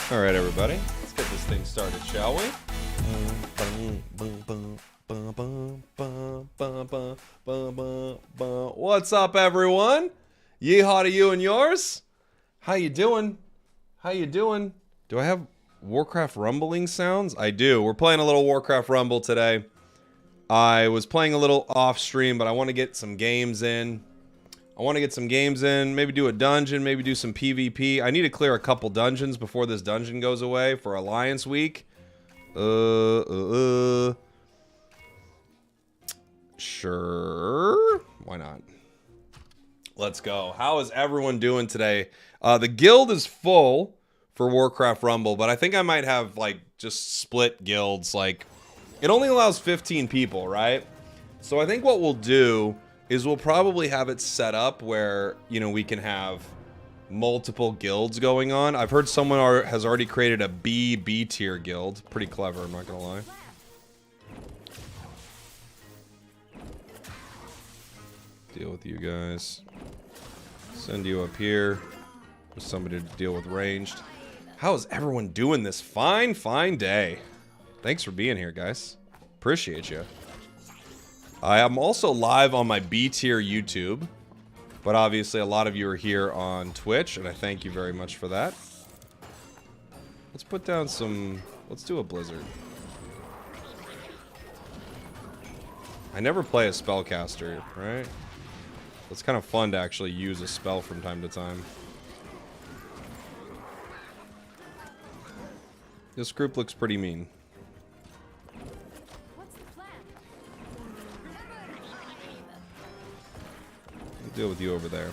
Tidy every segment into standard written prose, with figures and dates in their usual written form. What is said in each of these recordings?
All right, everybody, let's get this thing started, shall we? What's up, everyone? Yeehaw to you and yours. How you doing? How you doing? Do I have Warcraft rumbling sounds? I do. We're playing a little Warcraft Rumble today. I was playing a little off stream, but I want to get some games in. Maybe do a dungeon, maybe do some PvP. I need to clear a couple dungeons before this dungeon goes away for Alliance Week. Sure. Why not? Let's go. How is everyone doing today? The guild is full for Warcraft Rumble, but I think I might have, like, just split guilds. Like, it only allows 15 people, right? So I think what we'll do is we'll probably have it set up where, you know, we can have multiple guilds going on. I've heard someone has already created a B tier guild. Pretty clever, I'm not gonna lie. Deal with you guys. Send you up here with somebody to deal with ranged. How is everyone doing this fine day? Thanks for being here, guys. Appreciate you. I am also live on my B tier YouTube, but obviously a lot of you are here on Twitch, and I thank you very much for that. Let's put down some... Let's do a blizzard. I never play a spellcaster, right? It's kind of fun to actually use a spell from time to time. This group looks pretty mean. Deal with you over there.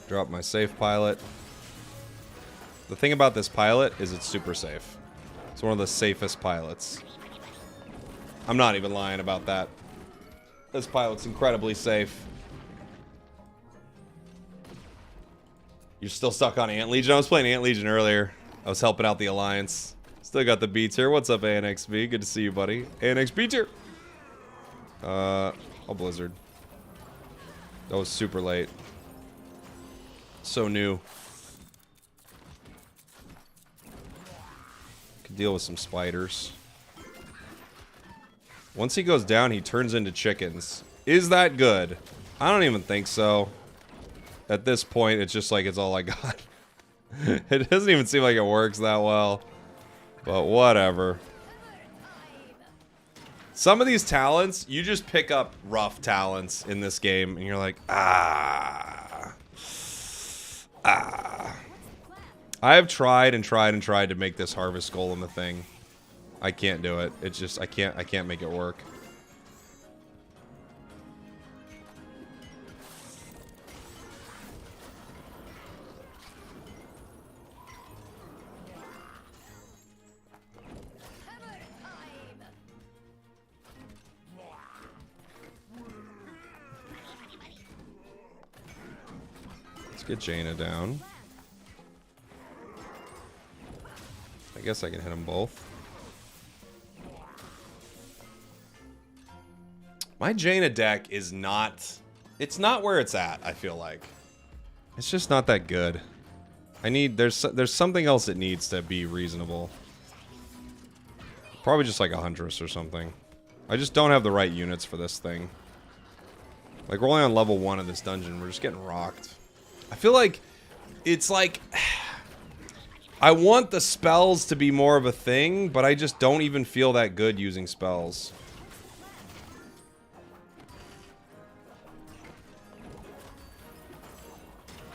Drop my safe pilot. The thing about this pilot is it's super safe. It's one of the safest pilots. I'm not even lying about that. This pilot's incredibly safe. You're still stuck on Ant Legion? I was playing Ant Legion earlier. I was helping out the Alliance. Still got the B tier. What's up, ANXB? Good to see you, buddy. ANX B tier. I'll blizzard. That was super late. So new. Could deal with some spiders. Once he goes down, he turns into chickens. Is that good? I don't even think so. At this point, it's just like it's all I got. It doesn't even seem like it works that well. But whatever. Some of these talents, you just pick up rough talents in this game, and you're like, I have tried and tried and tried to make this harvest golem a thing. I can't do it. It's just, I can't make it work. Get Jaina down. I guess I can hit them both. My Jaina deck is not... It's not where it's at, I feel like. It's just not that good. There's something else it needs to be reasonable. Probably just like a Huntress or something. I just don't have the right units for this thing. Like, we're only on level 1 of this dungeon. We're just getting rocked. I feel like it's like I want the spells to be more of a thing, but I just don't even feel that good using spells.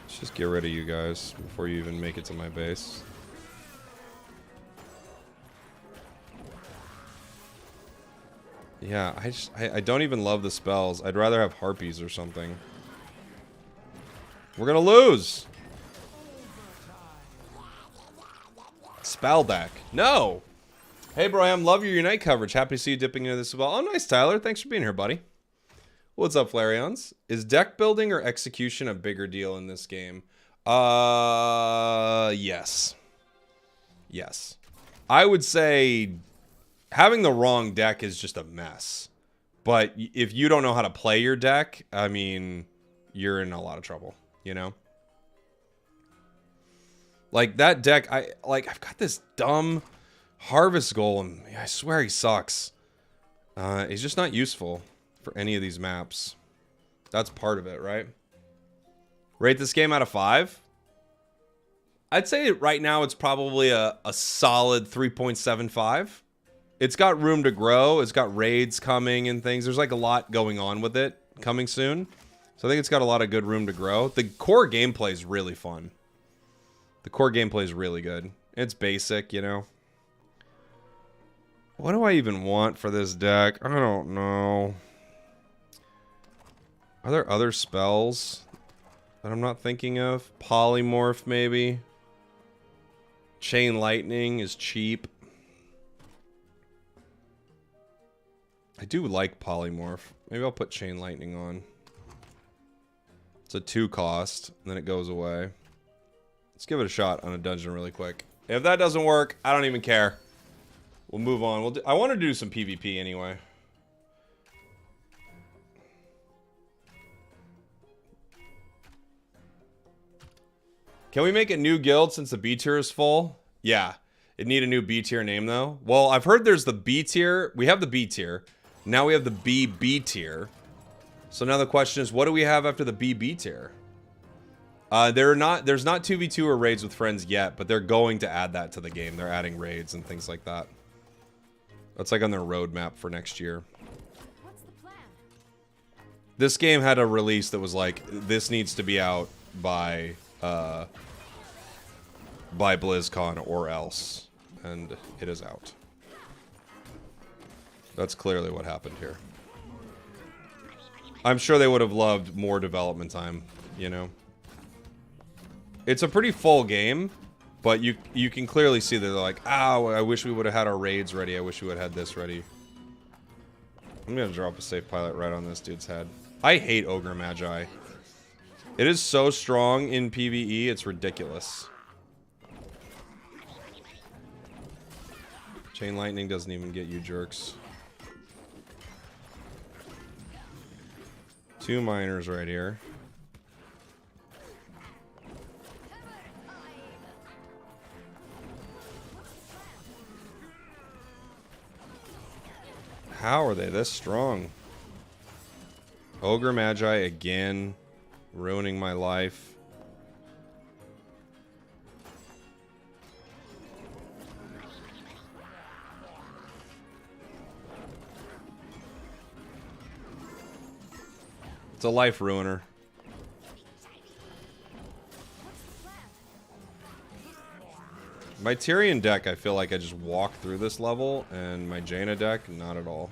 Let's just get rid of you guys before you even make it to my base. Yeah, I don't even love the spells. I'd rather have harpies or something. We're gonna lose. Spell deck. No. Hey, Brian, love your Unite coverage. Happy to see you dipping into this as well. Oh, nice, Tyler. Thanks for being here, buddy. What's up, Flareons? Is deck building or execution a bigger deal in this game? Yes. Yes. I would say having the wrong deck is just a mess. But if you don't know how to play your deck, I mean, you're in a lot of trouble, you know? Like, that deck, I've got this dumb Harvest Golem. I swear he sucks. He's just not useful for any of these maps. That's part of it, right? Rate this game out of 5? I'd say right now it's probably a solid 3.75. It's got room to grow. It's got raids coming and things. There's like a lot going on with it coming soon. So I think it's got a lot of good room to grow. The core gameplay is really fun. The core gameplay is really good. It's basic, you know. What do I even want for this deck? I don't know. Are there other spells that I'm not thinking of? Polymorph, maybe. Chain Lightning is cheap. I do like Polymorph. Maybe I'll put Chain Lightning on. It's a 2 cost, and then it goes away. Let's give it a shot on a dungeon really quick. If that doesn't work, I don't even care. We'll move on. I want to do some PvP anyway. Can we make a new guild since the B tier is full? Yeah. It'd need a new B tier name though. Well, I've heard there's the B tier. We have the B tier. Now we have the B tier. So now the question is, what do we have after the B tier? There's not 2v2 or raids with friends yet, but they're going to add that to the game. They're adding raids and things like that. That's like on their roadmap for next year. What's the plan? This game had a release that was like, this needs to be out by BlizzCon or else. And it is out. That's clearly what happened here. I'm sure they would have loved more development time, you know. It's a pretty full game, but you can clearly see that they're like, oh, I wish we would have had our raids ready. I wish we would have had this ready. I'm gonna drop a safe pilot right on this dude's head. I hate Ogre Magi. It is so strong in PvE, it's ridiculous. Chain Lightning doesn't even get you jerks. 2 miners right here. How are they this strong? Ogre Magi again, ruining my life. It's a life ruiner. My Tyrion deck, I feel like I just walk through this level, and my Jaina deck, not at all.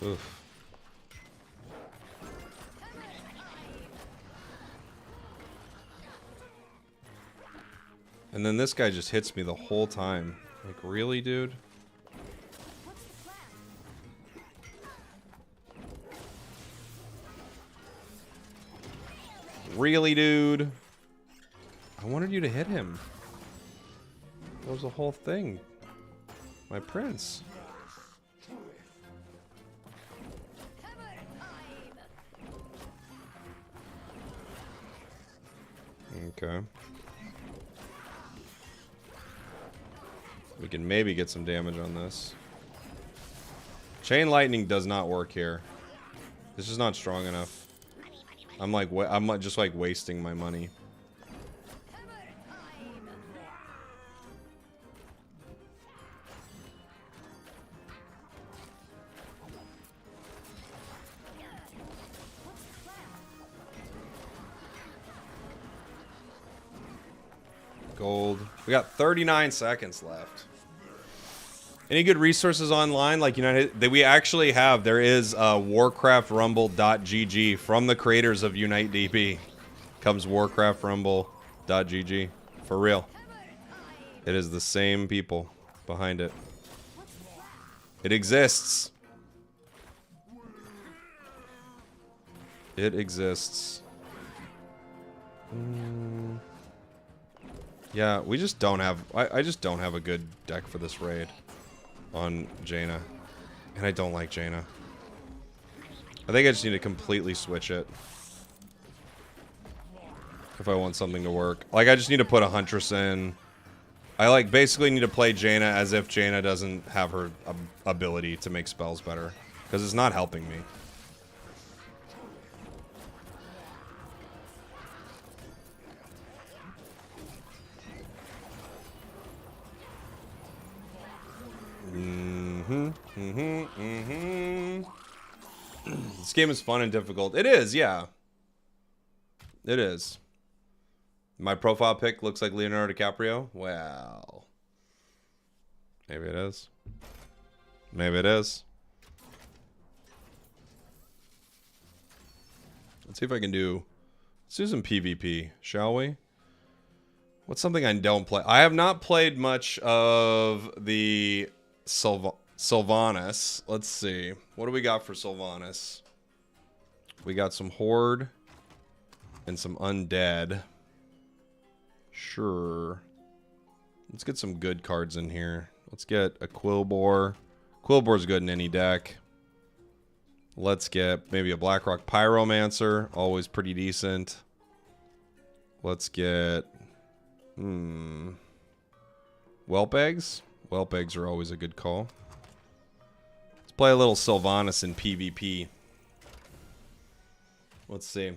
Oof. And then this guy just hits me the whole time. Like, really, dude? Really, dude? I wanted you to hit him. That was the whole thing. My prince. Okay. We can maybe get some damage on this. Chain Lightning does not work here. This is not strong enough. I'm just like wasting my money. Gold. We got 39 seconds left. Any good resources online like United that we actually have? There is warcraftrumble.gg from the creators of UniteDB. Comes warcraftrumble.gg. For real. It is the same people behind it. It exists. It exists. Yeah, we just don't have... I just don't have a good deck for this raid on Jaina. And I don't like Jaina. I think I just need to completely switch it. If I want something to work. Like, I just need to put a Huntress in. I, like, basically need to play Jaina as if Jaina doesn't have her ability to make spells better. Because it's not helping me. This game is fun and difficult. It is, yeah. It is. My profile pic looks like Leonardo DiCaprio? Well. Maybe it is. Maybe it is. Let's see if I can do... Let's do some PvP, shall we? What's something I don't play? I have not played much of the Sylvanas. Let's see. What do we got for Sylvanas? We got some Horde and some Undead. Sure. Let's get some good cards in here. Let's get a Quillbore. Quillbore's good in any deck. Let's get maybe a Blackrock Pyromancer. Always pretty decent. Let's get... Whelp Eggs? Whelp Eggs are always a good call. Let's play a little Sylvanas in PvP. Let's see.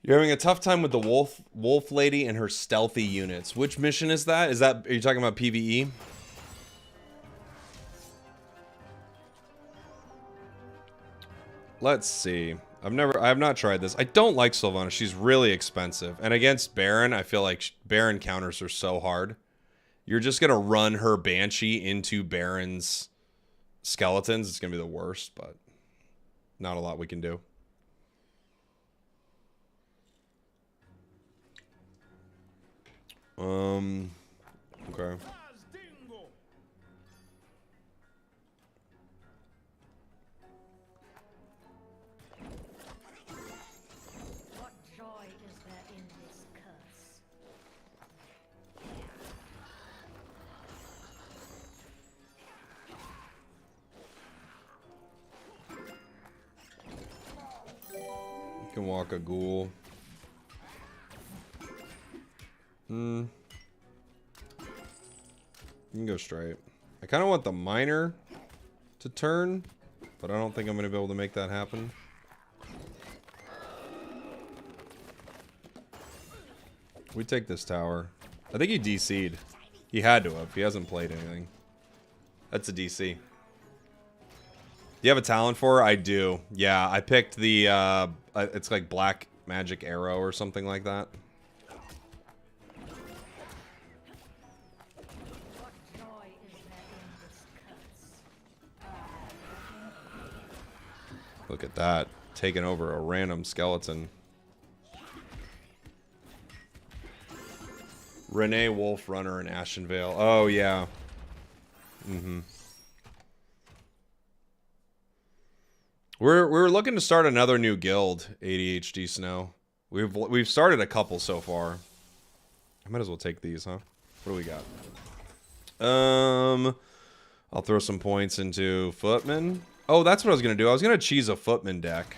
You're having a tough time with the wolf lady and her stealthy units. Which mission is that? Are you talking about PvE? Let's see. I have not tried this. I don't like Sylvanas. She's really expensive. And against Baron, I feel like Baron counters are so hard. You're just going to run her Banshee into Baron's skeletons. It's going to be the worst, but not a lot we can do. Okay. Can walk a ghoul. You can go straight. I kind of want the miner to turn, but I don't think I'm going to be able to make that happen. We take this tower. I think he DC'd. He had to have. He hasn't played anything. That's a DC. Do you have a talent for her? I do. Yeah, I picked the, it's like Black Magic Arrow or something like that. Look at that. Taking over a random skeleton. Renee, Wolf Runner, and Ashenvale. Oh, yeah. We're looking to start another new guild, ADHD Snow. We've started a couple so far. I might as well take these, huh? What do we got? I'll throw some points into Footman. Oh, that's what I was gonna do. I was gonna cheese a Footman deck.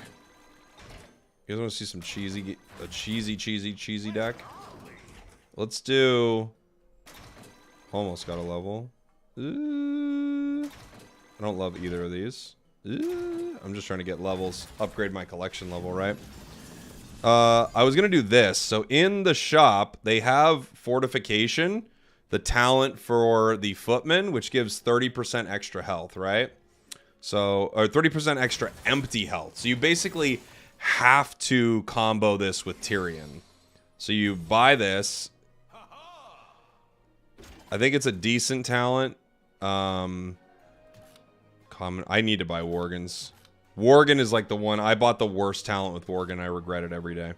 You guys want to see some cheesy deck? Let's do... Almost got a level. I don't love either of these. I'm just trying to get levels. Upgrade my collection level, right? I was going to do this. So in the shop, they have Fortification, the talent for the Footman, which gives 30% extra health, right? So, or 30% extra empty health. So you basically have to combo this with Tyrion. So you buy this. I think it's a decent talent. Common. I need to buy Worgen's. Worgen is like the one. I bought the worst talent with Worgen. I regret it every day.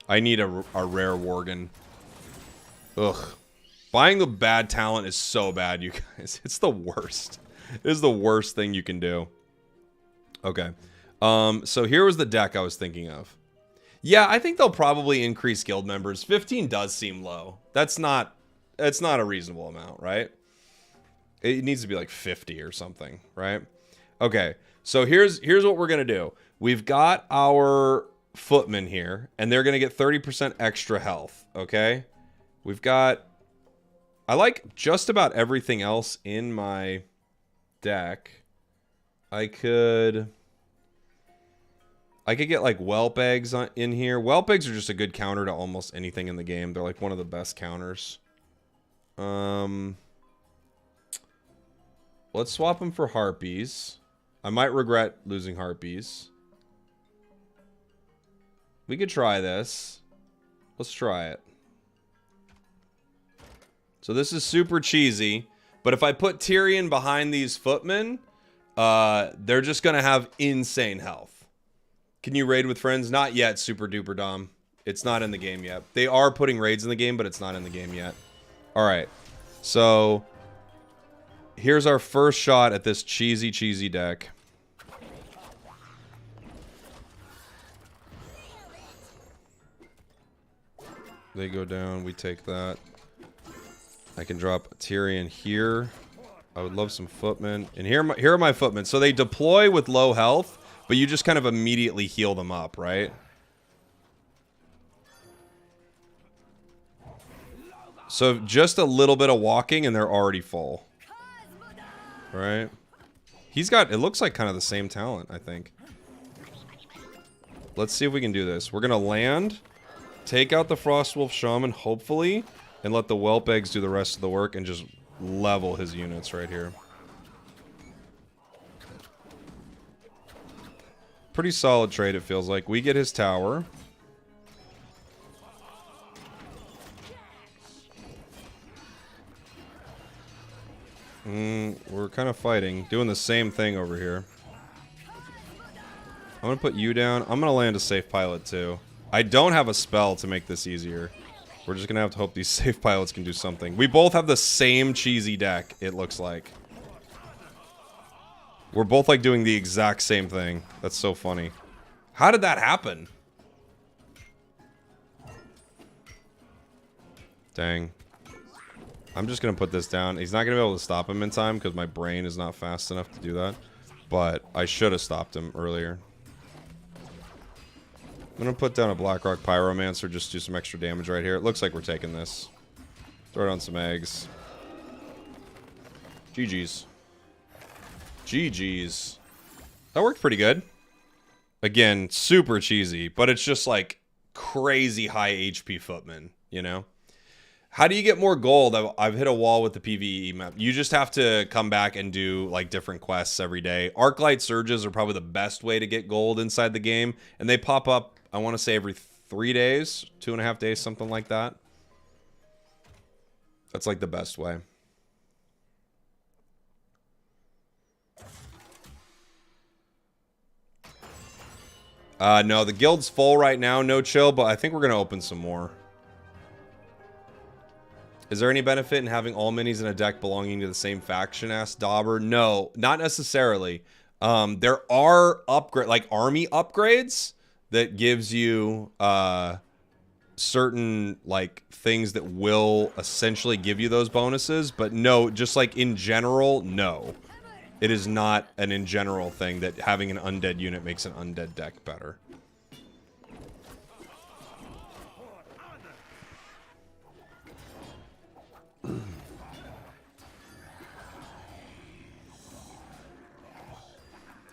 I need a rare Worgen. Ugh. Buying the bad talent is so bad, you guys. It's the worst. It is the worst thing you can do. Okay. So here was the deck I was thinking of. Yeah, I think they'll probably increase guild members. 15 does seem low. It's not a reasonable amount, right? It needs to be like 50 or something, right? Okay, so here's what we're going to do. We've got our footmen here, and they're going to get 30% extra health, okay? We've got... I like just about everything else in my deck. I could get like whelp eggs in here. Whelp eggs are just a good counter to almost anything in the game. They're like one of the best counters. Let's swap them for harpies. I might regret losing harpies. We could try this. Let's try it. So this is super cheesy, but if I put Tyrion behind these footmen, they're just going to have insane health. Can you raid with friends? Not yet, Super Duper Dom. It's not in the game yet. They are putting raids in the game, but it's not in the game yet. All right. So here's our first shot at this cheesy, cheesy deck. They go down. We take that. I can drop Tyrion here. I would love some footmen. And here are my footmen. So they deploy with low health, but you just kind of immediately heal them up, right? So just a little bit of walking and they're already full. Right? He's got, it looks like kind of the same talent, I think. Let's see if we can do this. We're going to land, take out the Frostwolf Shaman, hopefully, and let the Whelp Eggs do the rest of the work and just level his units right here. Pretty solid trade, it feels like. We get his tower. We're kind of fighting. Doing the same thing over here. I'm going to put you down. I'm going to land a safe pilot too. I don't have a spell to make this easier. We're just going to have to hope these safe pilots can do something. We both have the same cheesy deck, it looks like. We're both like doing the exact same thing. That's so funny. How did that happen? Dang. I'm just going to put this down. He's not going to be able to stop him in time because my brain is not fast enough to do that. But I should have stopped him earlier. I'm going to put down a Blackrock Pyromancer, just do some extra damage right here. It looks like we're taking this. Throw down some eggs. GG's. GG's. That worked pretty good. Again, super cheesy, but it's just like crazy high HP footmen, you know? How do you get more gold? I've hit a wall with the PvE map. You just have to come back and do like different quests every day. Arclight Surges are probably the best way to get gold inside the game. And they pop up, I want to say every 3 days, 2.5 days, something like that. That's like the best way. No, the guild's full right now, no chill, but I think we're going to open some more. Is there any benefit in having all minis in a deck belonging to the same faction? Asked Dauber. No, not necessarily. There are like army upgrades that gives you certain like things that will essentially give you those bonuses, but no, just like in general, no. It is not an in general thing that having an undead unit makes an undead deck better.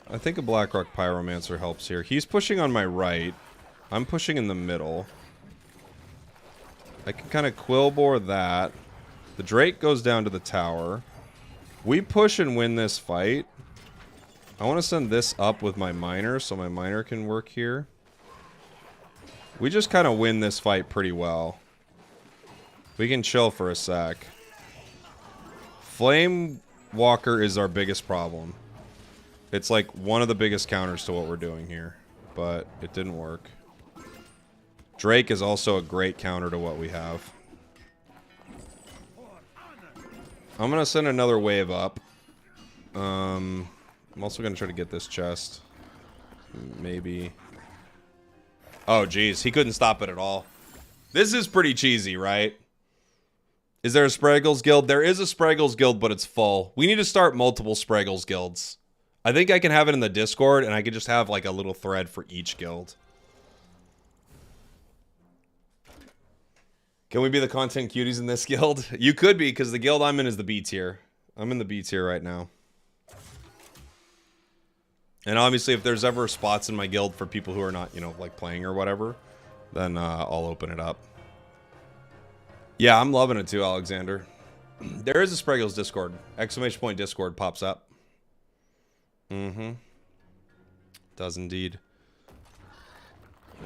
I think a Blackrock Pyromancer helps here. He's pushing on my right. I'm pushing in the middle. I can kind of Quillbore that. The Drake goes down to the tower. We push and win this fight. I want to send this up with my miner so my miner can work here. We just kind of win this fight pretty well. We can chill for a sec. Flame Walker is our biggest problem. It's like one of the biggest counters to what we're doing here, but it didn't work. Drake is also a great counter to what we have. I'm going to send another wave up. I'm also going to try to get this chest. Maybe. Oh, geez. He couldn't stop it at all. This is pretty cheesy, right? Is there a Spragels guild? There is a Spragels guild, but it's full. We need to start multiple Spragels guilds. I think I can have it in the Discord, and I could just have like a little thread for each guild. Can we be the content cuties in this guild? You could be, because the guild I'm in is the B tier. I'm in the B tier right now. And obviously, if there's ever spots in my guild for people who are not, you know, like playing or whatever, then I'll open it up. Yeah, I'm loving it too, Alexander. There is a Spragels Discord. Exclamation point Discord pops up. Mm-hmm. Does indeed.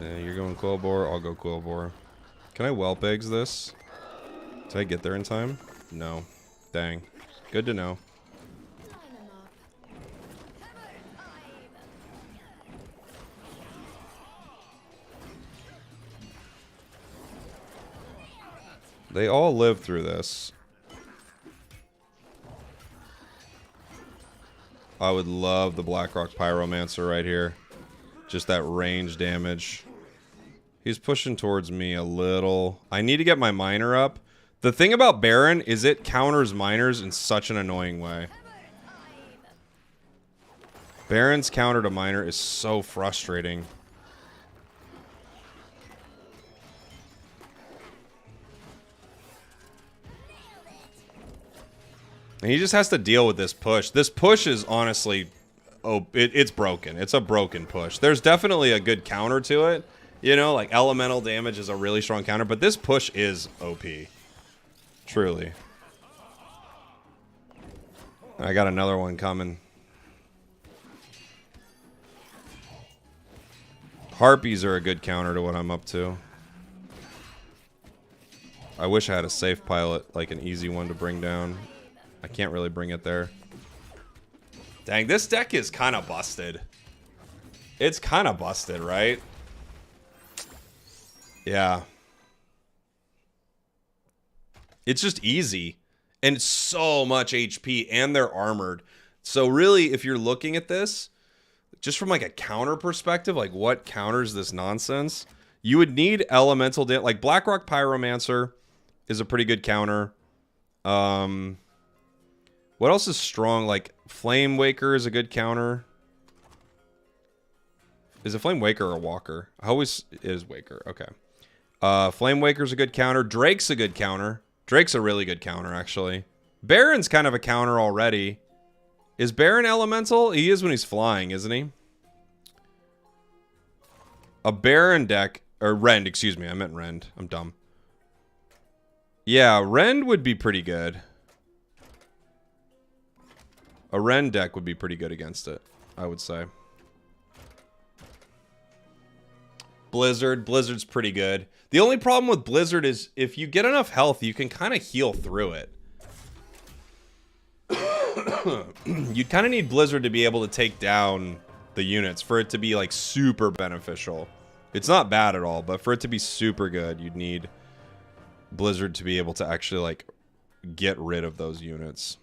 You're going Quillbore, I'll go Quillbore. Can I whelp eggs this? Did I get there in time? No. Dang. Good to know. They all live through this. I would love the Blackrock Pyromancer right here. Just that range damage. He's pushing towards me a little. I need to get my miner up. The thing about Baron is it counters miners in such an annoying way. Baron's counter to miner is so frustrating. And he just has to deal with this push. This push is honestly... Oh, it's broken. It's a broken push. There's definitely a good counter to it. You know, like elemental damage is a really strong counter. But this push is OP. Truly. I got another one coming. Harpies are a good counter to what I'm up to. I wish I had a safe pilot, like an easy one to bring down. I can't really bring it there. Dang, this deck is kind of busted. It's kind of busted, right? Yeah. It's just easy. And so much HP, and they're armored. So really, if you're looking at this, just from like a counter perspective, like what counters this nonsense, you would need elemental damage. Like Blackrock Pyromancer is a pretty good counter. What else is strong? Like Flame Waker is a good counter. Is it Flame Waker or Walker? I always it is Waker. Okay. Flame Waker's a good counter. Drake's a good counter. Drake's a really good counter, actually. Baron's kind of a counter already. Is Baron elemental? He is when he's flying, isn't he? A Baron deck, or Rend, excuse me. I meant Rend. I'm dumb. Yeah, Rend would be pretty good. A Rend deck would be pretty good against it, I would say. Blizzard's pretty good. The only problem with Blizzard is if you get enough health, you can kind of heal through it. You kind of need Blizzard to be able to take down the units for it to be like super beneficial. It's not bad at all, but for it to be super good, you'd need Blizzard to be able to actually like get rid of those units.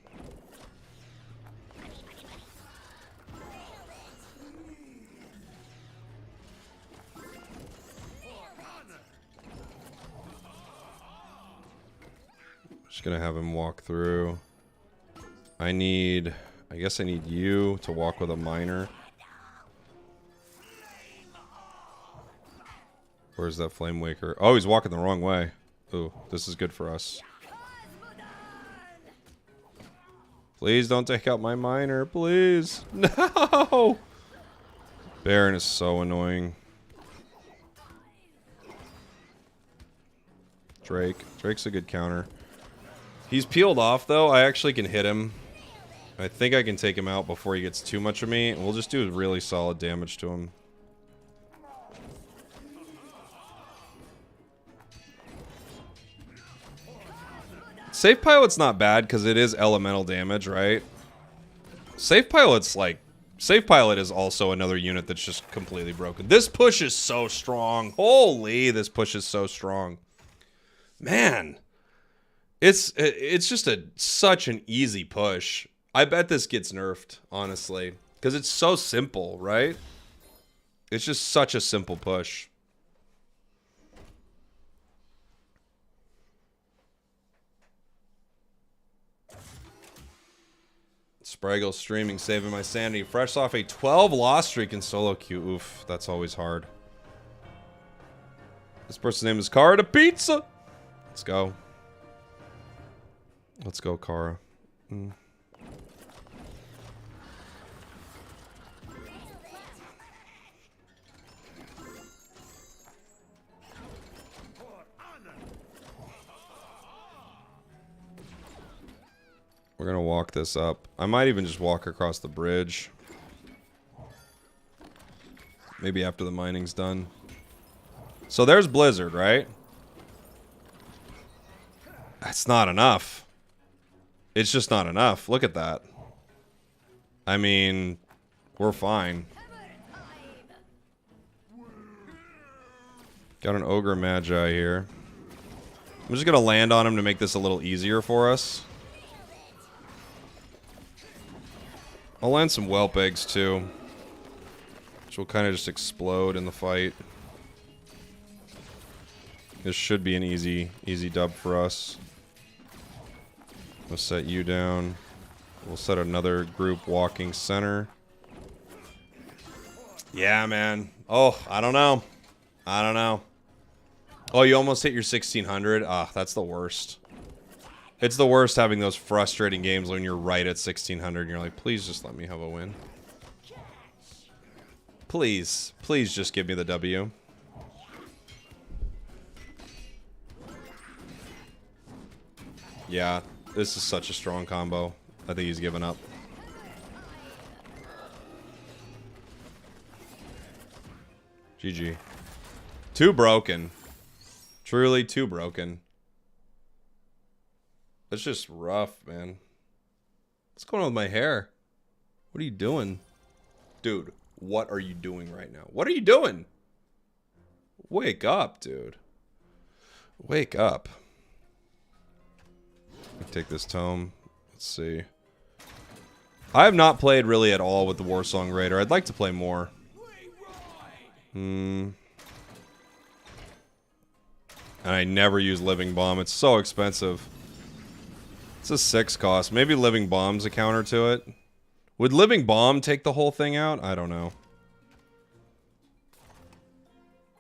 Just gonna have him walk through. I guess I need you to walk with a miner. Where's that Flame Waker? Oh, he's walking the wrong way. Ooh, this is good for us. Please don't take out my miner, please. No! Baron is so annoying. Drake's a good counter. He's peeled off, though. I actually can hit him. I think I can take him out before he gets too much of me. And we'll just do really solid damage to him. Safe Pilot's not bad because it is elemental damage, right? Safe Pilot is also another unit that's just completely broken. This push is so strong. Holy, this push is so strong. Man. It's just such an easy push. I bet this gets nerfed, honestly. Because it's so simple, right? It's just such a simple push. Spragels streaming, saving my sanity. Fresh off a 12 loss streak in solo queue. Oof, that's always hard. This person's name is Cara the Pizza. Let's go. Let's go, Cara. We're gonna walk this up. I might even just walk across the bridge. Maybe after the mining's done. So there's Blizzard, right? That's not enough. It's just not enough. Look at that. I mean, we're fine. Got an Ogre Magi here. I'm just gonna land on him to make this a little easier for us. I'll land some whelp eggs too, which will kind of just explode in the fight. This should be an easy dub for us. We'll set you down. We'll set another group walking center. Yeah, man. Oh, I don't know. I don't know. Oh, you almost hit your 1600? Ah, that's the worst. It's the worst having those frustrating games when you're right at 1600 and you're like, please just let me have a win. Please. Please just give me the W. Yeah, this is such a strong combo. I think he's given up. GG. Too broken. Truly too broken. That's just rough, man. What's going on with my hair? What are you doing? Dude, what are you doing right now? What are you doing? Wake up, dude. Wake up. Take this tome. Let's see. I have not played really at all with the Warsong Raider. I'd like to play more. And I never use Living Bomb. It's so expensive. It's a 6 cost. Maybe Living Bomb's a counter to it. Would Living Bomb take the whole thing out? I don't know.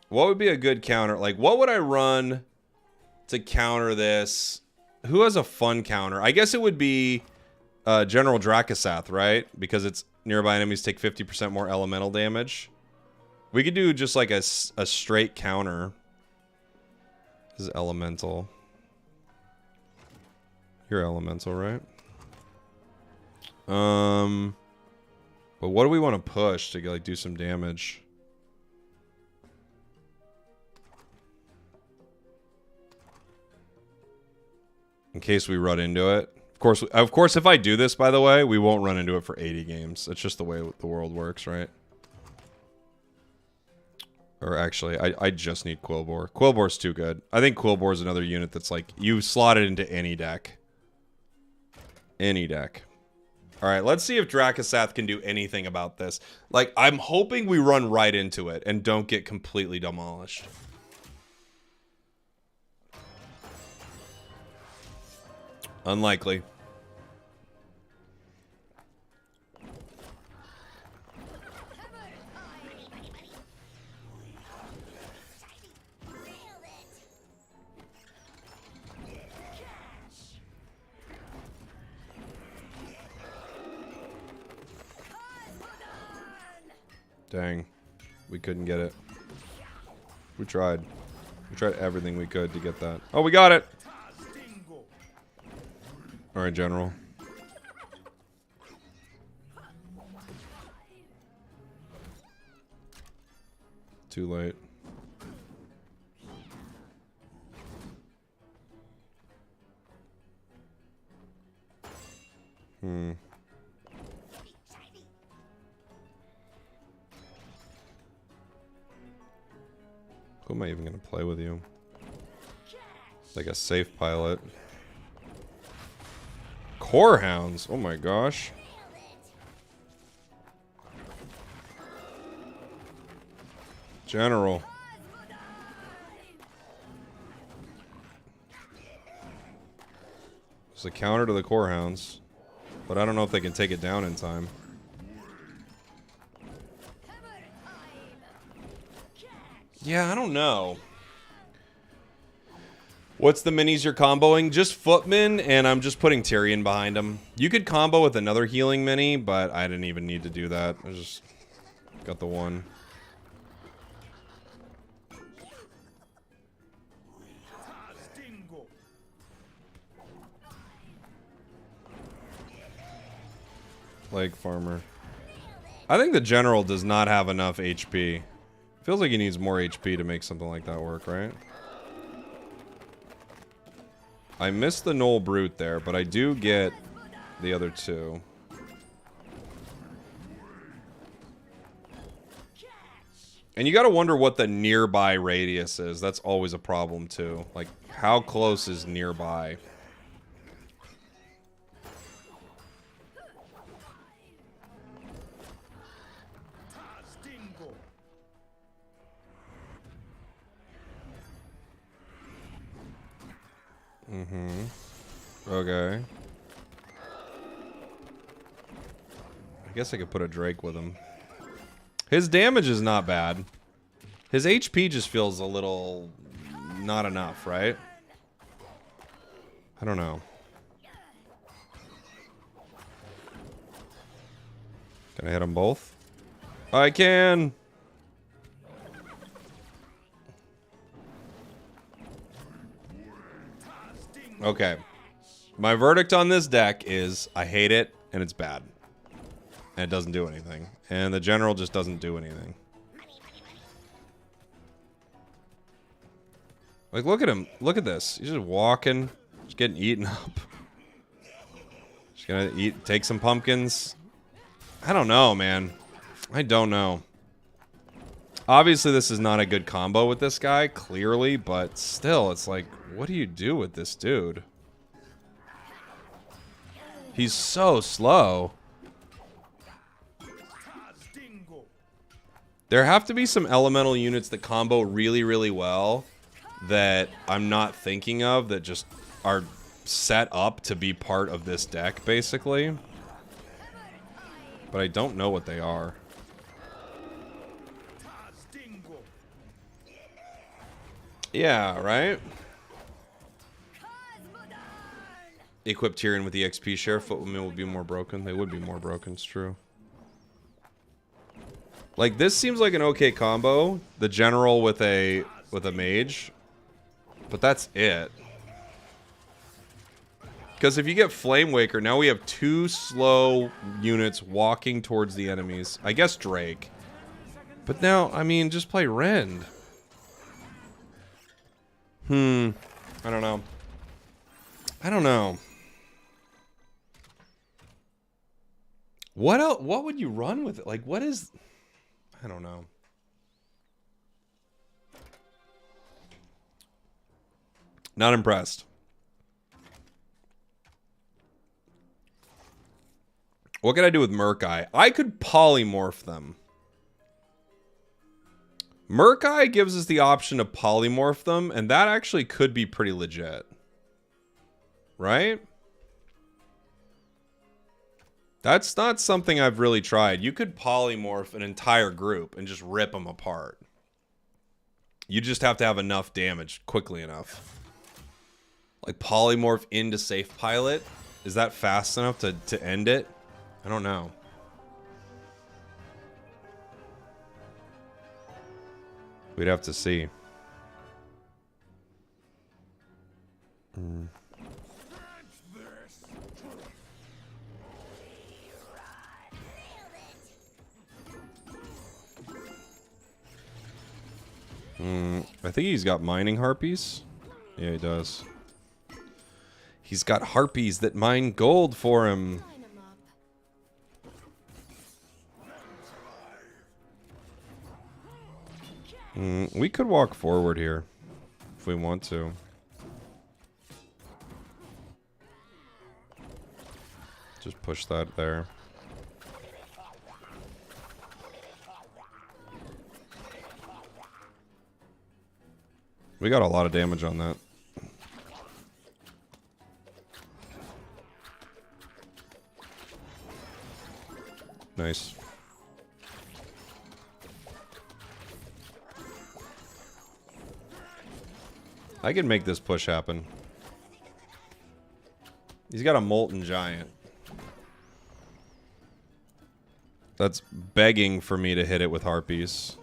What would be a good counter? Like, what would I run to counter this? Who has a fun counter? I guess it would be General Dracasath, right? Because it's nearby enemies take 50% more elemental damage. We could do just like a straight counter. This is elemental. You're elemental, right? But what do we want to push to like do some damage? In case we run into it. Of course, if I do this, by the way, we won't run into it for 80 games. It's just the way the world works, right? Or actually, I just need Quillbore. Quillbore's too good. I think Quillbore's another unit that's like, you slot it into any deck. Any deck. Alright, let's see if Dracasath can do anything about this. Like, I'm hoping we run right into it and don't get completely demolished. Unlikely. Dang. We couldn't get it. We tried. We tried everything we could to get that. Oh, we got it! Alright, General. Too late. Who am I even going to play with you? Like a safe pilot. Core Hounds. Oh my gosh. General. It's a counter to the Core Hounds. But I don't know if they can take it down in time. Yeah, I don't know. What's the minis you're comboing? Just Footman, and I'm just putting Tyrion behind him. You could combo with another healing mini, but I didn't even need to do that. I just got the one. Leg farmer. I think the general does not have enough HP. Feels like he needs more HP to make something like that work, right? I missed the Knoll Brute there, but I do get the other two. And you gotta wonder what the nearby radius is. That's always a problem too. Like, how close is nearby? Mm-hmm. Okay. I guess I could put a Drake with him. His damage is not bad. His HP just feels a little not enough, right? I don't know. Can I hit them both? I can! Okay. My verdict on this deck is I hate it and it's bad. And it doesn't do anything. And the general just doesn't do anything. Like, look at him. Look at this. He's just walking. Just getting eaten up. Just gonna eat, take some pumpkins. I don't know, man. I don't know. Obviously, this is not a good combo with this guy, clearly, but still, it's like, what do you do with this dude? He's so slow. There have to be some elemental units that combo really, really well that I'm not thinking of that just are set up to be part of this deck, basically. But I don't know what they are. Yeah, right? Equip Tyrion with the XP share. Footwomen would be more broken. They would be more broken, it's true. Like, this seems like an okay combo. The general with a mage. But that's it. Because if you get Flame Waker, now we have two slow units walking towards the enemies. I guess Drake. But now, I mean, just play Rend. I don't know. I don't know. What else? What would you run with it? Like, what is... I don't know. Not impressed. What can I do with Murk-Eye? I could polymorph them. Murk-Eye gives us the option to polymorph them, and that actually could be pretty legit. Right? That's not something I've really tried. You could polymorph an entire group and just rip them apart. You just have to have enough damage quickly enough. Like, polymorph into Safe Pilot? Is that fast enough to end it? I don't know. We'd have to see. I think he's got mining harpies. Yeah, he does. He's got harpies that mine gold for him. We could walk forward here if we want to. Just push that there. We got a lot of damage on that. Nice. I can make this push happen. He's got a Molten Giant. That's begging for me to hit it with Harpies.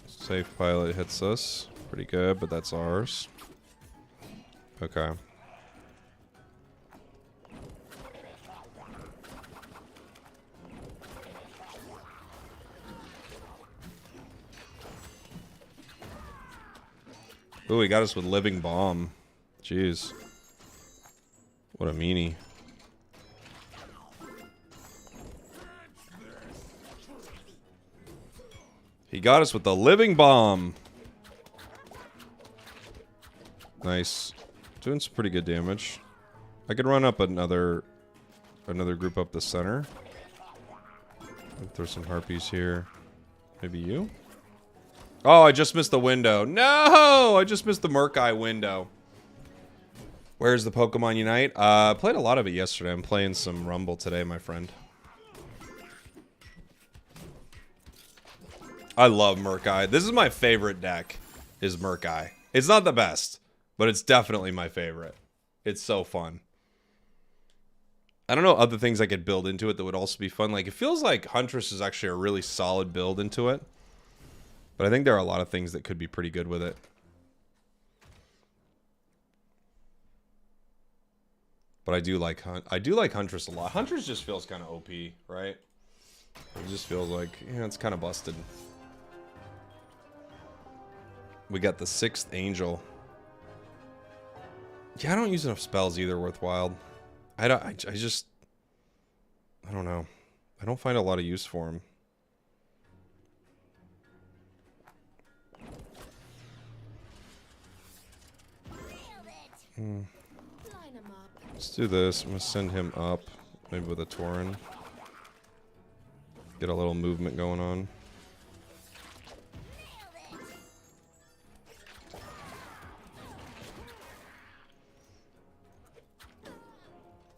Safe Pilot hits us. Pretty good, but that's ours. Okay. Ooh, he got us with Living Bomb. Jeez. What a meanie. He got us with the Living Bomb. Nice. Doing some pretty good damage. I could run up another group up the center. Throw some Harpies here. Maybe you? Oh, I just missed the window. No! I just missed the Murk-Eye window. Where's the Pokemon Unite? Played a lot of it yesterday. I'm playing some Rumble today, my friend. I love Murk-Eye. This is my favorite deck, is Murk-Eye. It's not the best, but it's definitely my favorite. It's so fun. I don't know other things I could build into it that would also be fun. Like, it feels like Huntress is actually a really solid build into it. But I think there are a lot of things that could be pretty good with it. But I do like Huntress a lot. Huntress just feels kind of OP, right? It just feels like, yeah, it's kind of busted. We got the 6th Angel. Yeah, I don't use enough spells either worthwhile. I don't know. I don't find a lot of use for him. Let's do this. I'm gonna send him up, maybe with a Tauren. Get a little movement going on.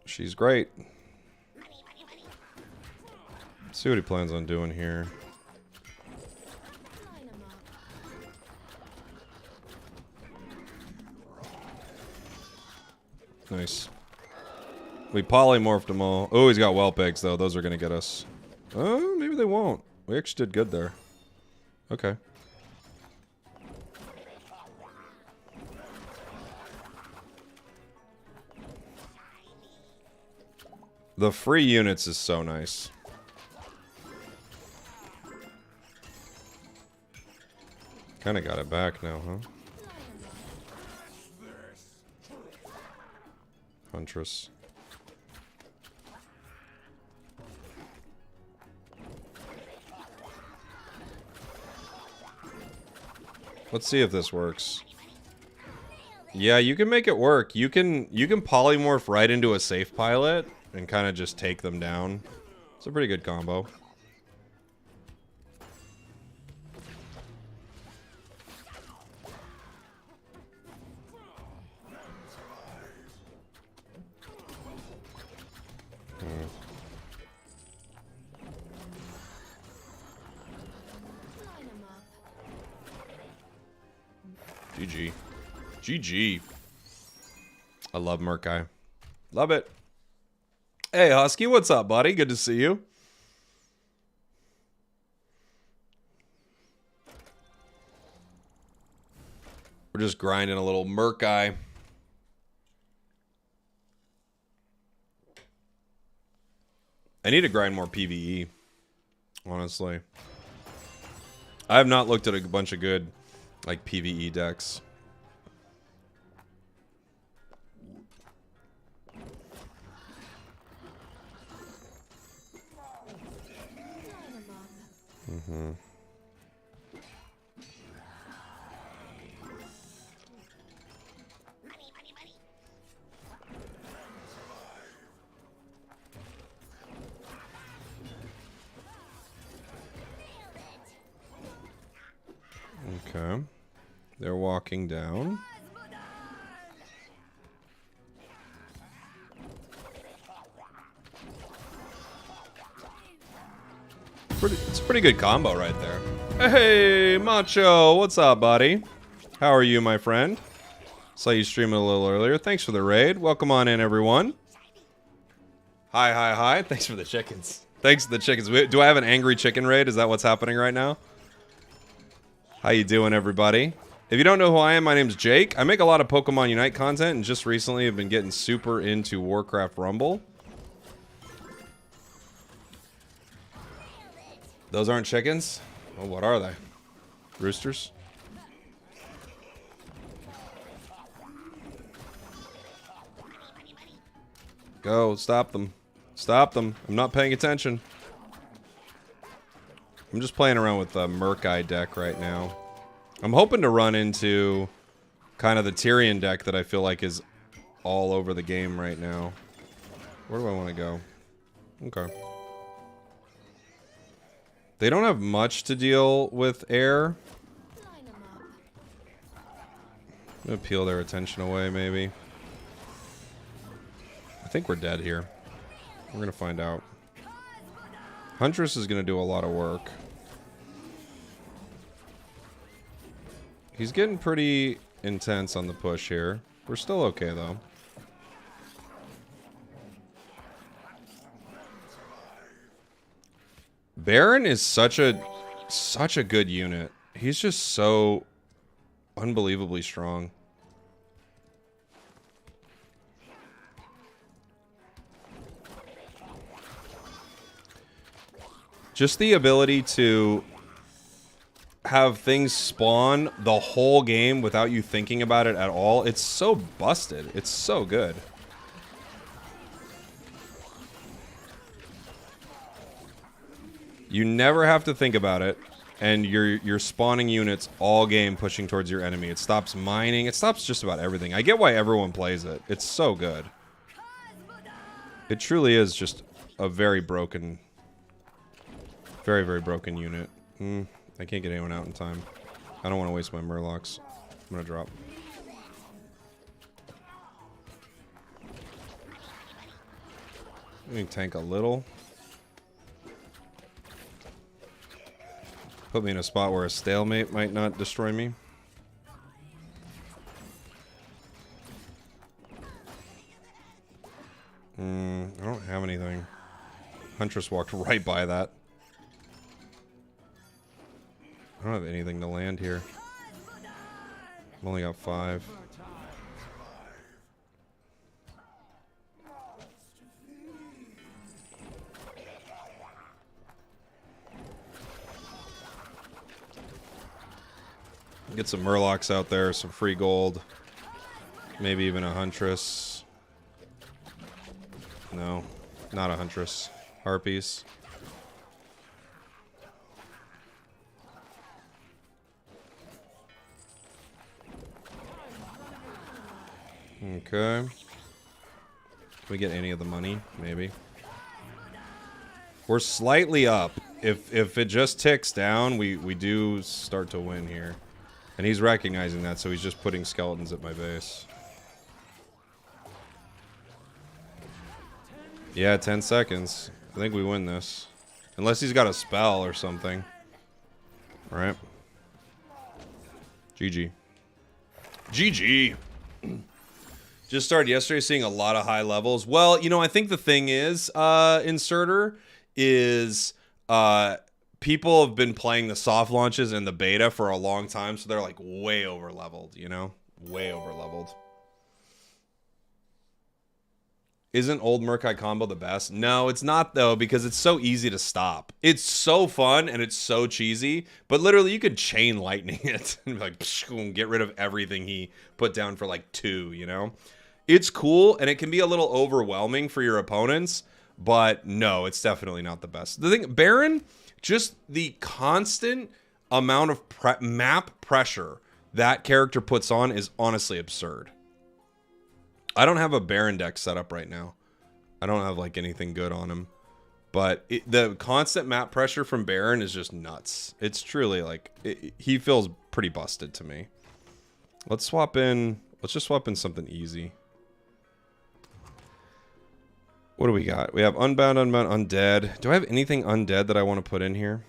She's great. Let's see what he plans on doing here. Nice. We polymorphed them all. Oh, he's got Whelp-Eggs, though. Those are going to get us. Oh, maybe they won't. We actually did good there. Okay. The free units is so nice. Kind of got it back now, huh? Huntress. Let's see if this works. Yeah, you can make it work. You can polymorph right into a safe pilot and kind of just take them down. It's a pretty good combo. GG. GG. I love Murk-Eye. Love it. Hey, Husky, what's up, buddy? Good to see you. We're just grinding a little Murk-Eye. I need to grind more PvE, honestly. I have not looked at a bunch of good, like, PvE decks. Mm-hmm. Okay. They're walking down. It's a pretty good combo right there. Hey, Macho, what's up, buddy? How are you, my friend? Saw you streaming a little earlier. Thanks for the raid. Welcome on in, everyone. Hi, hi, hi. Thanks for the chickens. Thanks for the chickens. Do I have an angry chicken raid? Is that what's happening right now? How you doing, everybody? If you don't know who I am, my name's Jake. I make a lot of Pokemon Unite content, and just recently have been getting super into Warcraft Rumble. Those aren't chickens? Well, what are they? Roosters? Go, stop them. Stop them. I'm not paying attention. I'm just playing around with the Murk-Eye deck right now. I'm hoping to run into kind of the Tyrion deck that I feel like is all over the game right now. Where do I want to go? Okay. They don't have much to deal with air. I'm gonna peel their attention away, maybe. I think we're dead here. We're gonna find out. Huntress is gonna do a lot of work. He's getting pretty intense on the push here. We're still okay, though. Baron is such a good unit. He's just so unbelievably strong. Just the ability to have things spawn the whole game without you thinking about it at all. It's so busted. It's so good. You never have to think about it, and you're spawning units all game pushing towards your enemy. It stops mining. It stops just about everything. I get why everyone plays it. It's so good. It truly is just a very broken, very, very broken unit. I can't get anyone out in time. I don't want to waste my Murlocs. I'm gonna drop. Let me tank a little. Put me in a spot where a stalemate might not destroy me. I don't have anything. Huntress walked right by that. I don't have anything to land here. I've only got 5. Get some Murlocs out there, some free gold. Maybe even a Huntress. No, not a Huntress. Harpies. Okay. Can we get any of the money? Maybe. We're slightly up. If it just ticks down, we do start to win here. And he's recognizing that, so he's just putting skeletons at my base. Yeah, 10 seconds. I think we win this. Unless he's got a spell or something. Alright. GG. GG. Just started yesterday seeing a lot of high levels. Well, you know, I think the thing is, Inserter, is people have been playing the soft launches and the beta for a long time, so they're like way over leveled, you know? Way over leveled. Isn't old Murk-Eye combo the best? No, it's not though, because it's so easy to stop. It's so fun and it's so cheesy, but literally you could chain lightning it and be like, psh, get rid of everything he put down for like 2, you know? It's cool and it can be a little overwhelming for your opponents, but no, it's definitely not the best. The thing, Baron, just the constant amount of map pressure that character puts on is honestly absurd. I don't have a Baron deck set up right now. I don't have like anything good on him. But the constant map pressure from Baron is just nuts. It's truly like, he feels pretty busted to me. Let's swap in, let's just swap in something easy. What do we got? We have Unbound, Unbound, Undead. Do I have anything Undead that I want to put in here?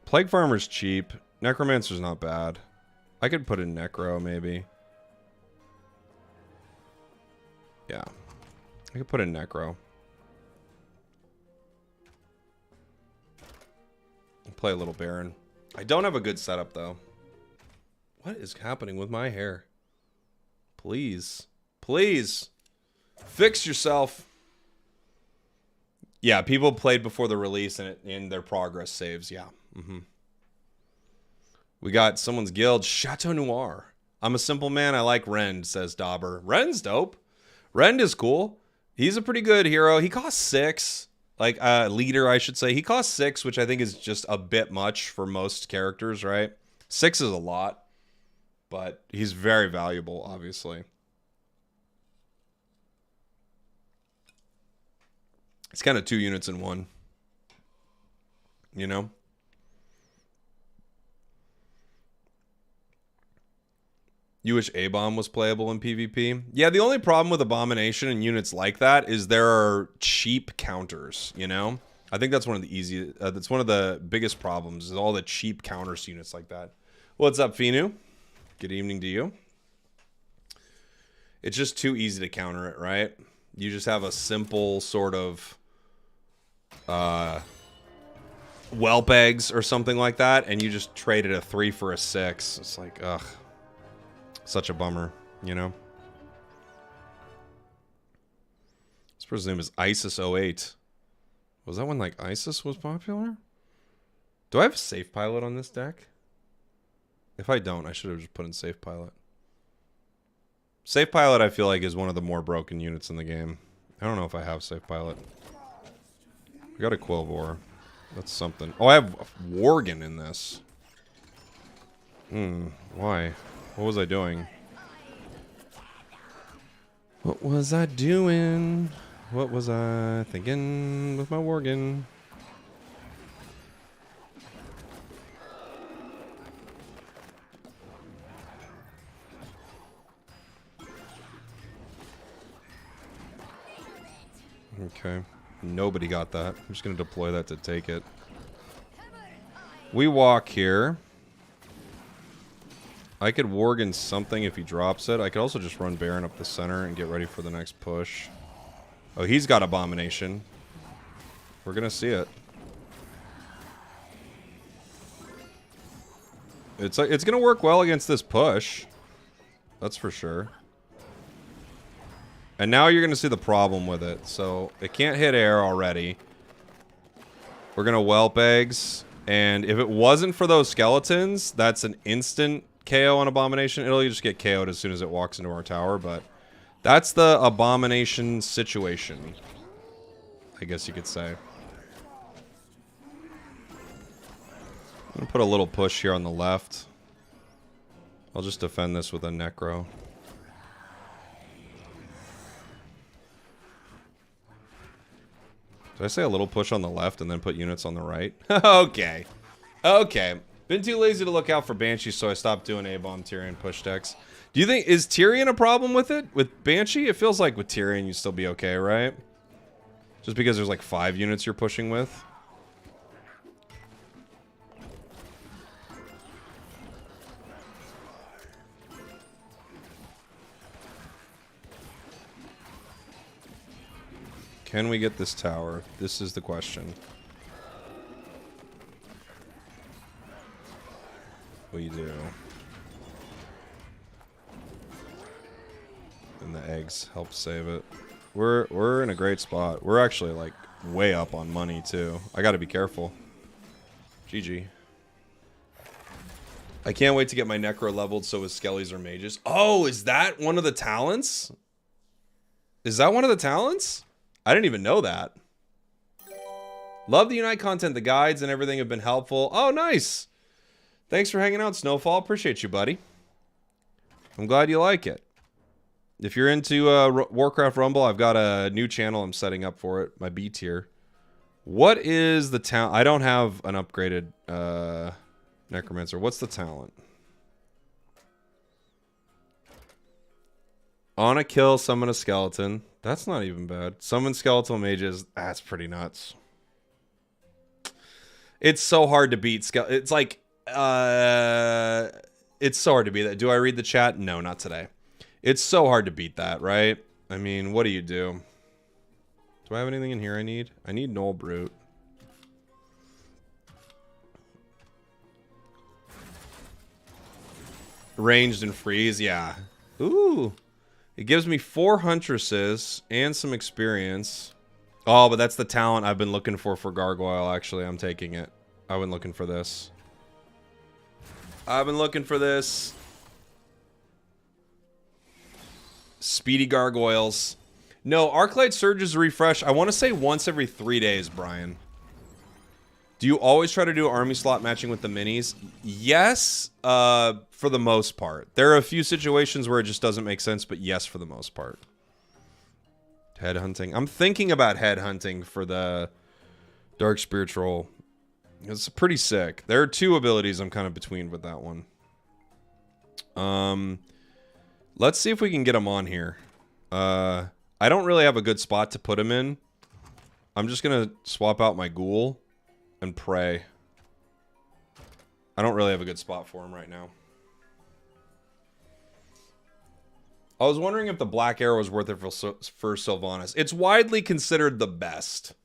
Plague Farmer's cheap. Necromancer's not bad. I could put in Necro, maybe. Yeah. I could put in Necro. Play a little Baron. I don't have a good setup, though. What is happening with my hair? Please. Please. Fix yourself. Yeah, people played before the release and in their progress saves. Yeah. We got someone's guild. Chateau Noir. I'm a simple man. I like Rend, says Dauber. Rend's dope. Rend is cool. He's a pretty good hero. He costs 6. Like, leader, I should say. He costs 6, which I think is just a bit much for most characters, right? 6 is a lot. But he's very valuable, obviously. It's kind of 2 units in one. You know? You wish A-Bomb was playable in PvP? Yeah, the only problem with Abomination and units like that is there are cheap counters, you know? I think that's one of the that's one of the biggest problems is all the cheap counters units like that. What's up, Finu? Good evening to you. It's just too easy to counter it, right? You just have a simple sort of whelp eggs or something like that, and you just traded a 3 for a 6. It's like, ugh. Such a bummer, you know? This person's name is ISIS 08. Was that when, like, ISIS was popular? Do I have Safe Pilot on this deck? If I don't, I should have just put in Safe Pilot. Safe Pilot, I feel like, is one of the more broken units in the game. I don't know if I have Safe Pilot. I got a Quillvor. That's something. Oh, I have Worgen in this. Why? What was I doing? What was I doing? What was I thinking with my Worgen? Okay. Nobody got that. I'm just going to deploy that to take it. We walk here. I could Worgen something if he drops it. I could also just run Baron up the center and get ready for the next push. Oh, he's got Abomination. We're going to see it. It's going to work well against this push. That's for sure. And now you're going to see the problem with it. So it can't hit air already. We're going to Whelp Eggs. And if it wasn't for those skeletons, that's an instant KO on Abomination. It'll just get KO'd as soon as it walks into our tower. But that's the Abomination situation, I guess you could say. I'm going to put a little push here on the left. I'll just defend this with a Necro. Did I say a little push on the left and then put units on the right? Okay. Okay. Been too lazy to look out for Banshee, so I stopped doing A-Bomb Tyrion push decks. Do you think, is Tyrion a problem with it? With Banshee? It feels like with Tyrion you'd still be okay, right? Just because there's like 5 units you're pushing with. Can we get this tower? This is the question. We do. And the eggs help save it. We're in a great spot. We're actually like way up on money too. I gotta be careful. GG. I can't wait to get my Necro leveled so his Skellies are mages. Oh, is that one of the talents? Is that one of the talents? I didn't even know that. Love the Unite content. The guides and everything have been helpful. Oh, nice. Thanks for hanging out, Snowfall. Appreciate you, buddy. I'm glad you like it. If you're into Warcraft Rumble, I've got a new channel I'm setting up for it. My B tier. What is the talent? I don't have an upgraded Necromancer. What's the talent? On a kill, summon a skeleton. That's not even bad. Summon skeletal mages. That's pretty nuts. It's so hard to beat. It's like, it's so hard to beat that. Do I read the chat? No, not today. It's so hard to beat that, right? I mean, what do you do? Do I have anything in here I need? I need Null Brute. Ranged and freeze, yeah. Ooh. It gives me 4 Huntresses and some experience. Oh, but that's the talent I've been looking for Gargoyle, actually. I'm taking it. I've been looking for this. I've been looking for this. Speedy Gargoyles. No, Arclight Surge's refresh. I want to say once every 3 days, Brian. Do you always try to do army slot matching with the minis? Yes, for the most part. There are a few situations where it just doesn't make sense, but yes, for the most part. Headhunting. I'm thinking about headhunting for the Dark Spiritual. It's pretty sick. There are 2 abilities I'm kind of between with that one. Let's see if we can get him on here. I don't really have a good spot to put him in. I'm just going to swap out my ghoul and pray. I don't really have a good spot for him right now. I was wondering if the Black Arrow was worth it for Sylvanas. It's widely considered the best.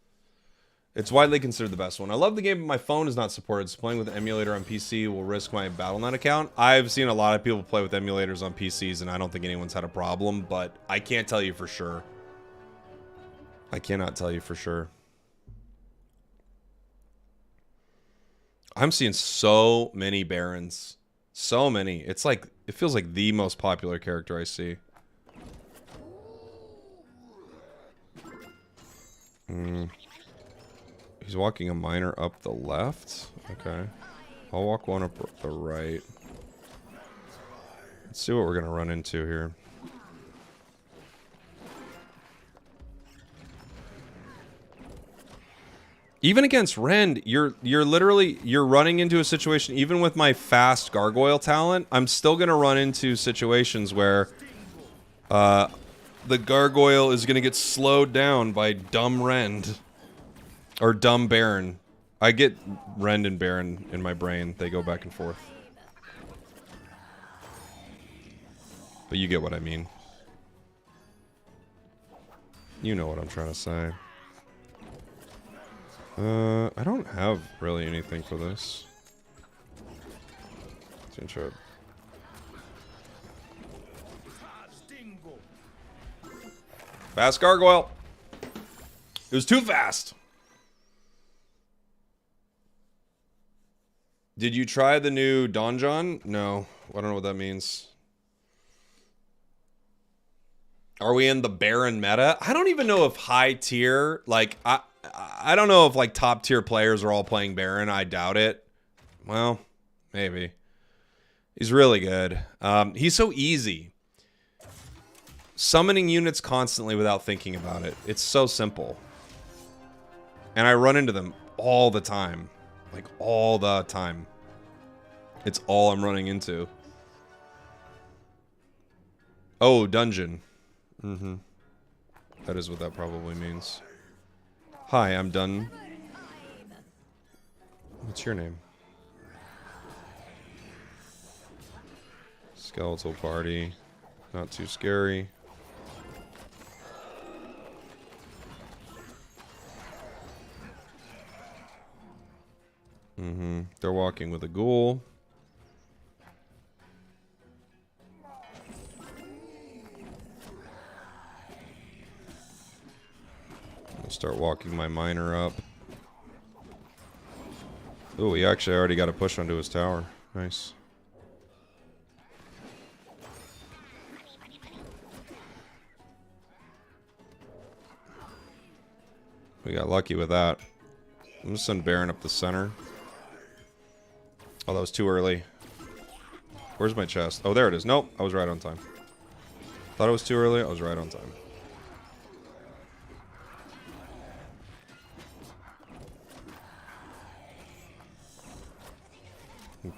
It's widely considered the best one. I love the game, but my phone is not supported. So playing with an emulator on PC will risk my Battle.net account. I've seen a lot of people play with emulators on PCs, and I don't think anyone's had a problem, but I can't tell you for sure. I cannot tell you for sure. I'm seeing so many Barons. So many. It's like, it feels like the most popular character I see. He's walking a miner up the left. Okay. I'll walk one up the right. Let's see what we're gonna run into here. Even against Rend, you're literally running into a situation. Even with my fast gargoyle talent, I'm still gonna run into situations where the gargoyle is gonna get slowed down by dumb Rend or dumb Baron. I get Rend and Baron in my brain. They go back and forth. But you get what I mean. You know what I'm trying to say. I don't have really anything for this. Let's intro. Fast gargoyle. It was too fast. Did you try the new Donjon? No, I don't know what that means. Are we in the Baron meta? I don't even know if high tier, like, I don't know if, like, top tier players are all playing Baron. I doubt it. Well, maybe. He's really good. He's so easy. Summoning units constantly without thinking about it. It's so simple. And I run into them all the time. Like, all the time. It's all I'm running into. Oh, dungeon. Mm-hmm. That is what that probably means. Hi, I'm done. What's your name? Skeletal party. Not too scary. Mm-hmm. They're walking with a ghoul. I'll start walking my miner up. Oh, he actually already got a push onto his tower. Nice. We got lucky with that. I'm gonna send Baron up the center. Oh, that was too early. Where's my chest? Oh, there it is. Nope, I was right on time. Thought it was too early. I was right on time.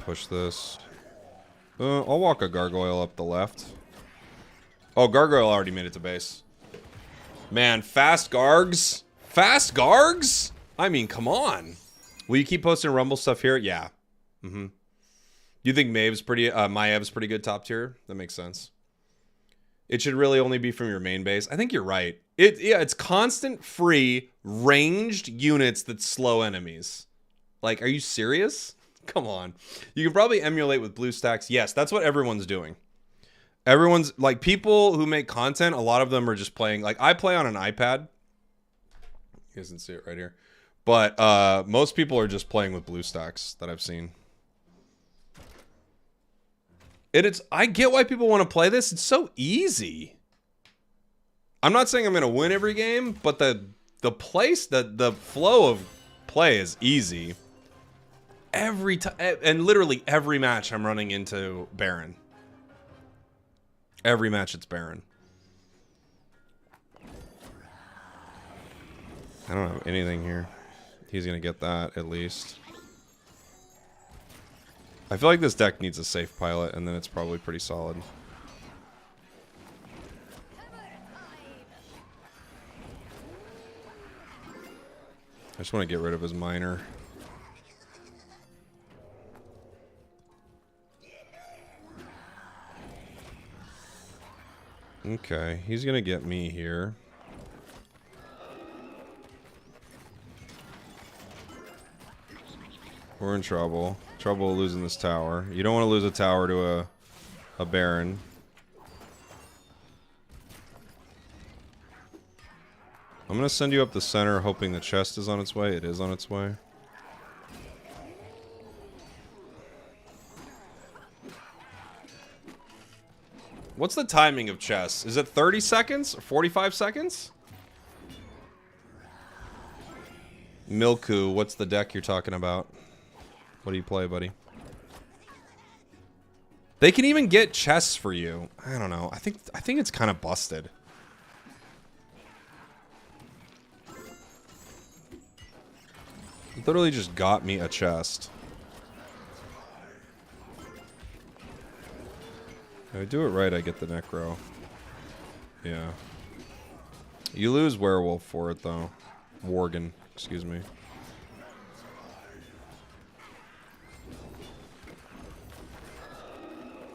Push this. I'll walk a gargoyle up the left. Oh, Gargoyle already made it to base. Man, fast Gargs? Fast Gargs? I mean, come on. Will you keep posting Rumble stuff here? Yeah. Mm-hmm. You think Maeve's pretty, Maev's pretty good top tier? That makes sense. It should really only be from your main base. I think you're right. Yeah, it's constant free ranged units that slow enemies. Like, are you serious? Come on. You can probably emulate with BlueStacks. Yes, that's what everyone's doing. Everyone's, like, people who make content, a lot of them are just playing. Like, I play on an iPad. You guys can see it right here. But most people are just playing with BlueStacks that I've seen. I get why people want to play this. It's so easy. I'm not saying I'm going to win every game, but the flow of play is easy. Every time, and literally every match I'm running into Baron. Every match it's Baron. I don't have anything here. He's going to get that at least. I feel like this deck needs a safe pilot, and then it's probably pretty solid. I just want to get rid of his miner. Okay, he's going to get me here. We're in trouble. Trouble losing this tower. You don't want to lose a tower to a Baron. I'm going to send you up the center hoping the chest is on its way. It is on its way. What's the timing of chess? Is it 30 seconds? 45 seconds? Milku, what's the deck you're talking about? What do you play, buddy? They can even get chests for you. I don't know. I think it's kind of busted. It literally just got me a chest. If I do it right, I get the Necro. Yeah. You lose Werewolf for it, though. Worgen, excuse me.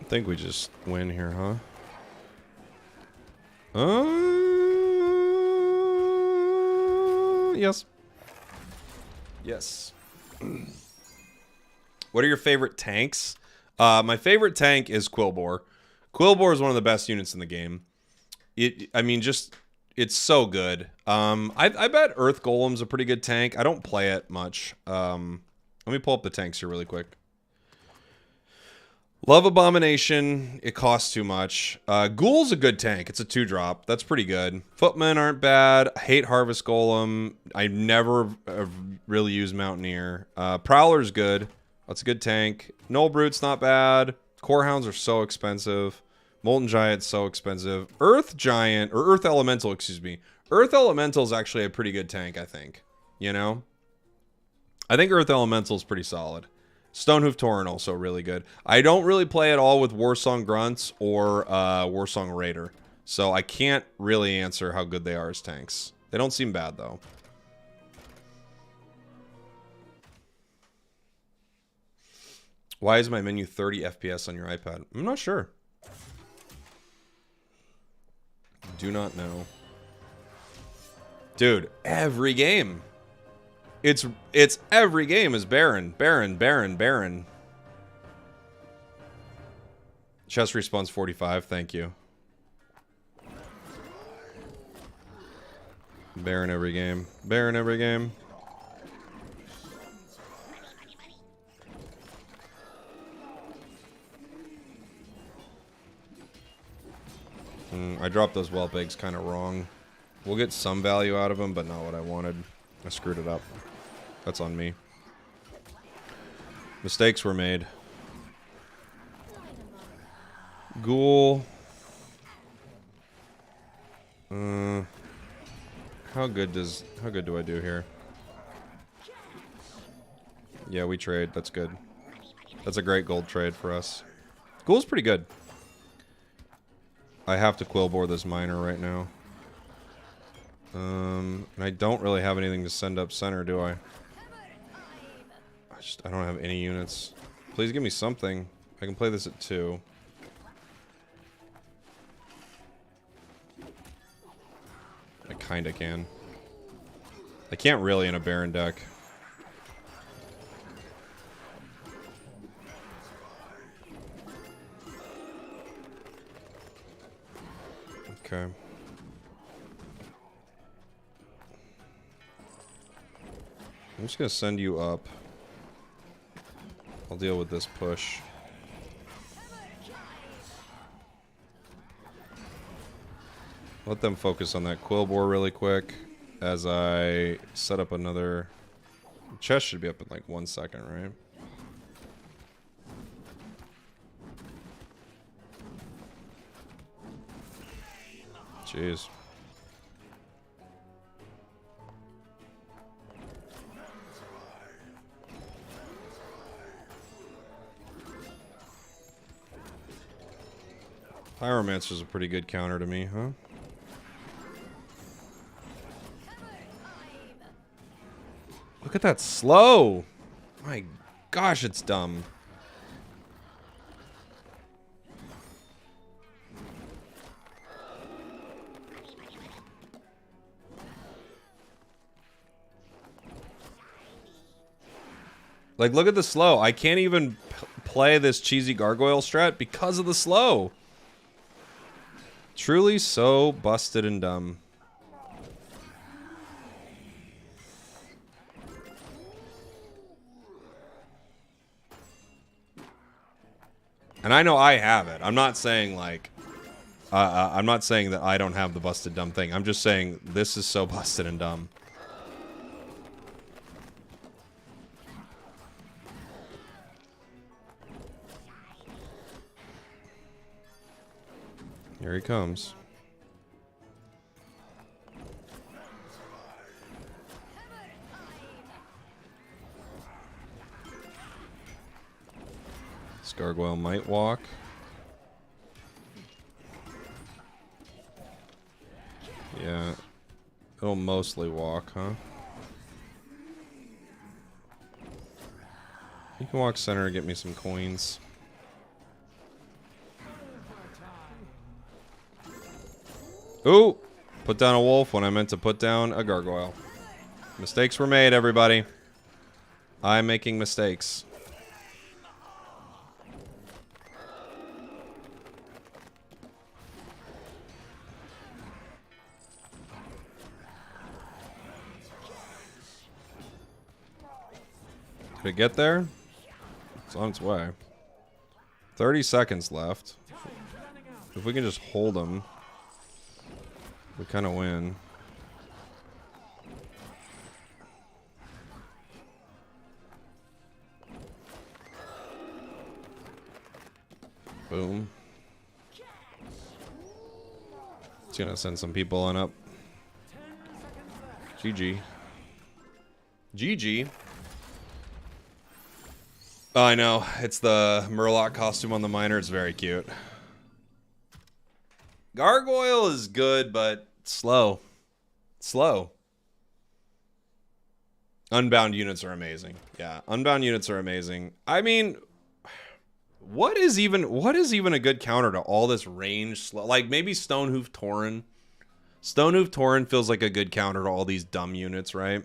I think we just win here, huh? Yes. Yes. What are your favorite tanks? My favorite tank is Quillbore. Quillbore is one of the best units in the game. I mean, just, it's so good. I bet Earth Golem's a pretty good tank. I don't play it much. Let me pull up the tanks here really quick. Love Abomination. It costs too much. Ghoul's a good tank. It's a 2-drop. That's pretty good. Footmen aren't bad. I hate Harvest Golem. I never really use Mountaineer. Prowler's good. That's a good tank. Null Brute's not bad. Core Hounds are so expensive. Molten Giant's so expensive. Earth Giant, or Earth Elemental, excuse me. Earth Elemental is actually a pretty good tank, I think. You know? I think Earth Elemental is pretty solid. Stonehoof Tauren also really good. I don't really play at all with Warsong Grunts or Warsong Raider. So I can't really answer how good they are as tanks. They don't seem bad, though. Why is my menu 30 FPS on your iPad? I'm not sure. Do not know. Dude, every game. It's every game is Baron. Baron, Baron, Baron. Chest respawns 45, thank you. Baron every game. Baron every game. I dropped those whelp eggs kind of wrong. We'll get some value out of them, but not what I wanted. I screwed it up. That's on me. Mistakes were made. Ghoul. How good do I do here? Yeah, we trade. That's good. That's a great gold trade for us. Ghoul's pretty good. I have to Quillbore this miner right now. And I don't really have anything to send up center, do I? I don't have any units. Please give me something. I can play this at 2. I kinda can. I can't really in a Baron deck. Okay. I'm just gonna send you up. I'll deal with this push. Let them focus on that Quillbore really quick as I set up another... Chest should be up in like 1 second, right? Jeez. Pyromancer's a pretty good counter to me, huh? Look at that slow! My gosh, it's dumb. Like, look at the slow. I can't even play this cheesy gargoyle strat because of the slow. Truly so busted and dumb. And I know I have it. I'm not saying like... I'm not saying that I don't have the busted dumb thing. I'm just saying this is so busted and dumb. Here he comes. This gargoyle might walk. Yeah. It'll mostly walk, huh? You can walk center and get me some coins. Ooh! Put down a wolf when I meant to put down a gargoyle. Mistakes were made, everybody. I'm making mistakes. Did it get there? It's on its way. 30 seconds left. If we can just hold them, we kind of win. Boom. It's gonna send some people on up. GG. GG. Oh, I know. It's the Murloc costume on the miner. It's very cute. Gargoyle is good, but slow. Slow. Unbound units are amazing. Yeah, unbound units are amazing. I mean, what is even a good counter to all this range slow? Like maybe Stonehoof Tauren. Stonehoof Tauren feels like a good counter to all these dumb units, right?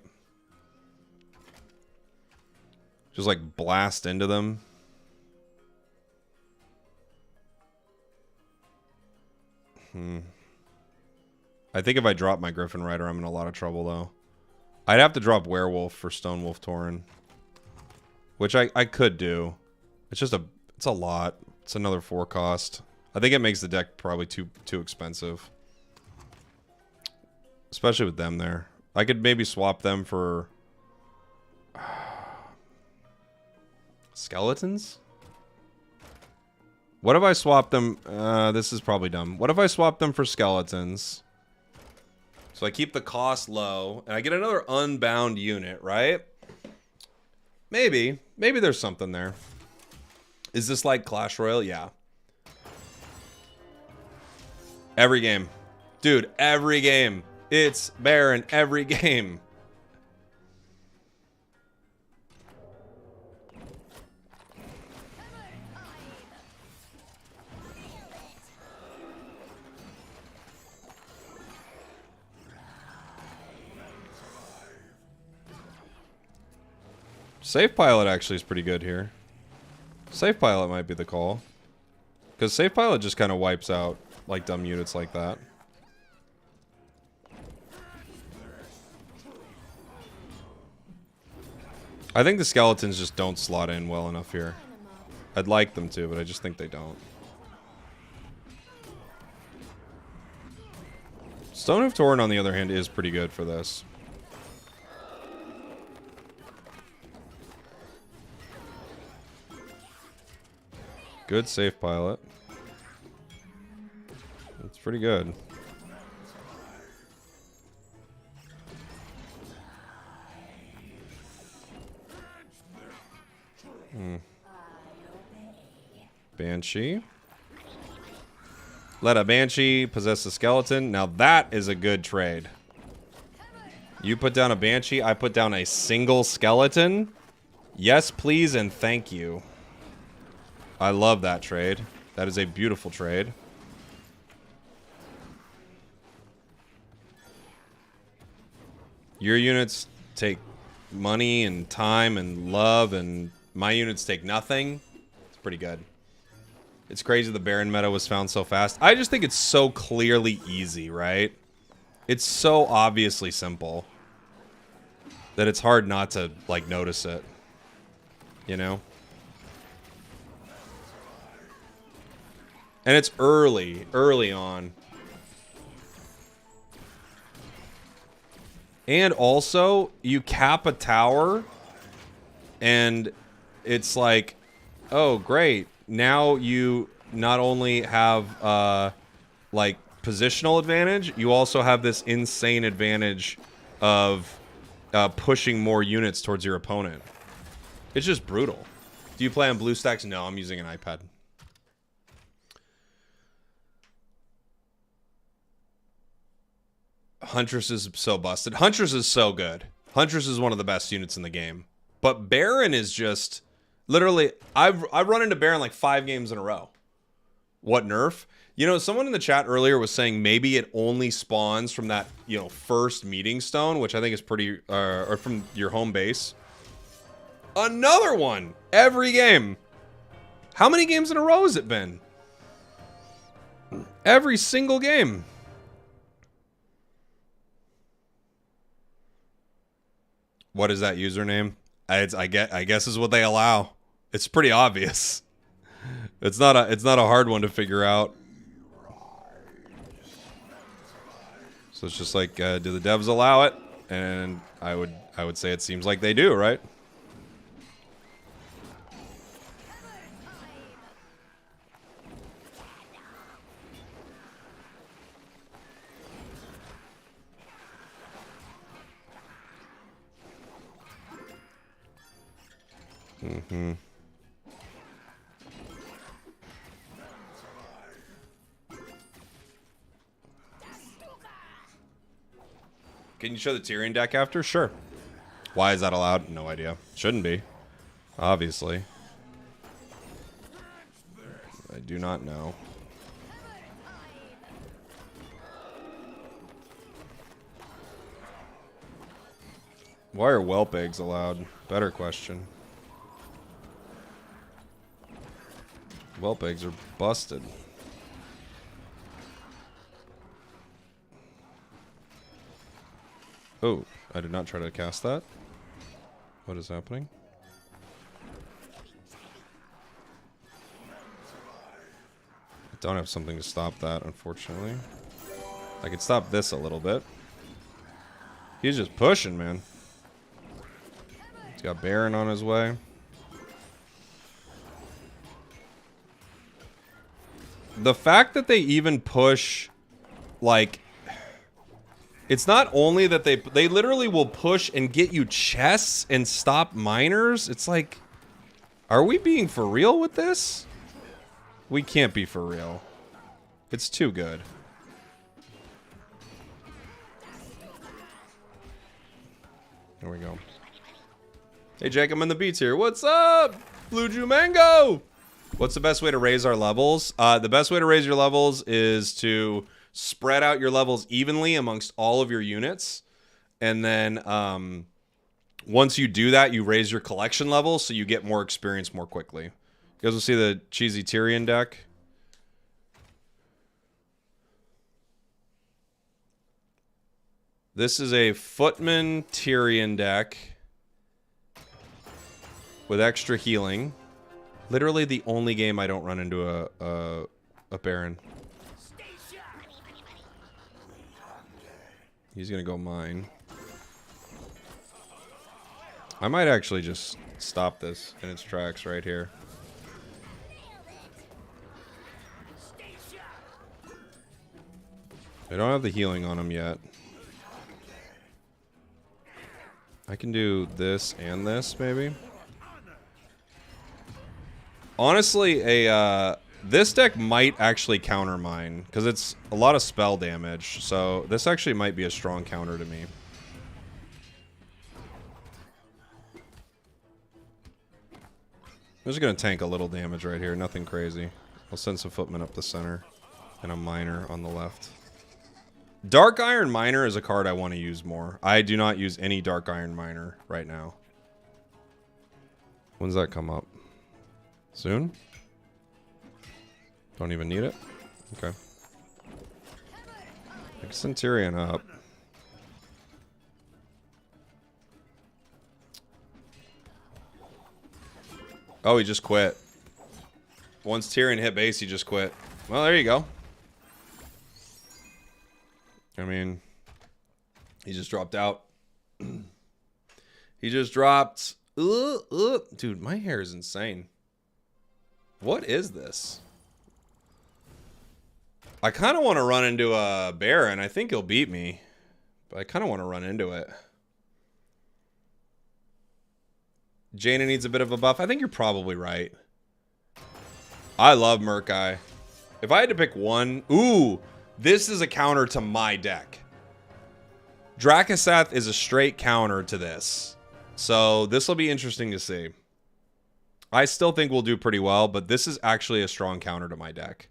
Just like blast into them. I think if I drop my Griffin Rider, I'm in a lot of trouble, though. I'd have to drop Werewolf for Stonewolf Tauren. Which I could do. It's just it's a lot. It's another 4 cost. I think it makes the deck probably too expensive. Especially with them there. I could maybe swap them for... Skeletons? What if I swap them? This is probably dumb. What if I swap them for skeletons? So I keep the cost low, and I get another unbound unit, right? Maybe. Maybe there's something there. Is this like Clash Royale? Yeah. Every game. Dude, every game. It's Baron every game. Safe Pilot actually is pretty good here. Safe Pilot might be the call. Because Safe Pilot just kind of wipes out like dumb units like that. I think the skeletons just don't slot in well enough here. I'd like them to, but I just think they don't. Stone of Torn, on the other hand, is pretty good for this. Good Safe Pilot. It's pretty good. Banshee. Let a Banshee possess a skeleton. Now that is a good trade. You put down a Banshee, I put down a single skeleton. Yes, please, and thank you. I love that trade. That is a beautiful trade. Your units take money and time and love, and my units take nothing. It's pretty good. It's crazy the Baron meta was found so fast. I just think it's so clearly easy, right? It's so obviously simple that it's hard not to, like, notice it. You know? And it's early on. And also, you cap a tower, and it's like, oh, great. Now you not only have, like, positional advantage, you also have this insane advantage of pushing more units towards your opponent. It's just brutal. Do you play on BlueStacks? No, I'm using an iPad. Huntress is so busted. Huntress is so good. Huntress is one of the best units in the game. But Baron is just... Literally, I've run into Baron like 5 games in a row. What nerf? You know, someone in the chat earlier was saying maybe it only spawns from that, you know, first meeting stone, which I think is pretty... or from your home base. Another one! Every game! How many games in a row has it been? Every single game. What is that username? I guess is what they allow. It's pretty obvious. It's not a hard one to figure out. So it's just like, do the devs allow it? And I would say it seems like they do, right? Mm-hmm. Can you show the Tyrion deck after? Sure. Why is that allowed? No idea. Shouldn't be. Obviously. I do not know. Why are whelp eggs allowed? Better question. Whelp eggs are busted. Oh, I did not try to cast that. What is happening? I don't have something to stop that, unfortunately. I could stop this a little bit. He's just pushing, man. He's got Baron on his way. The fact that they even push, like, it's not only that they literally will push and get you chests and stop miners. It's like, are we being for real with this? We can't be for real. It's too good. There we go. Hey, Jake, I'm in the beats here. What's up? Blue Jew Mango! What's the best way to raise our levels? The best way to raise your levels is to spread out your levels evenly amongst all of your units. And then once you do that, you raise your collection levels so you get more experience more quickly. You guys will see the cheesy Tyrion deck. This is a Footman Tyrion deck with extra healing. Literally the only game I don't run into a Baron. He's gonna go mine. I might actually just stop this in its tracks right here. I don't have the healing on him yet. I can do this and this, maybe. Honestly, this deck might actually counter mine, because it's a lot of spell damage, so this actually might be a strong counter to me. I'm just going to tank a little damage right here, nothing crazy. I'll send some footmen up the center, and a miner on the left. Dark Iron Miner is a card I want to use more. I do not use any Dark Iron Miner right now. When's that come up? Soon? Don't even need it? Okay. Pick Centurion up. Oh, he just quit. Once Tyrion hit base, he just quit. Well, there you go. I mean, he just dropped out. He just dropped. Dude, my hair is insane. What is this? I kind of want to run into a Baron. I think he'll beat me. But I kind of want to run into it. Jaina needs a bit of a buff. I think you're probably right. I love Murkai. If I had to pick one... Ooh! This is a counter to my deck. Drakaseth is a straight counter to this. So this will be interesting to see. I still think we'll do pretty well, but this is actually a strong counter to my deck.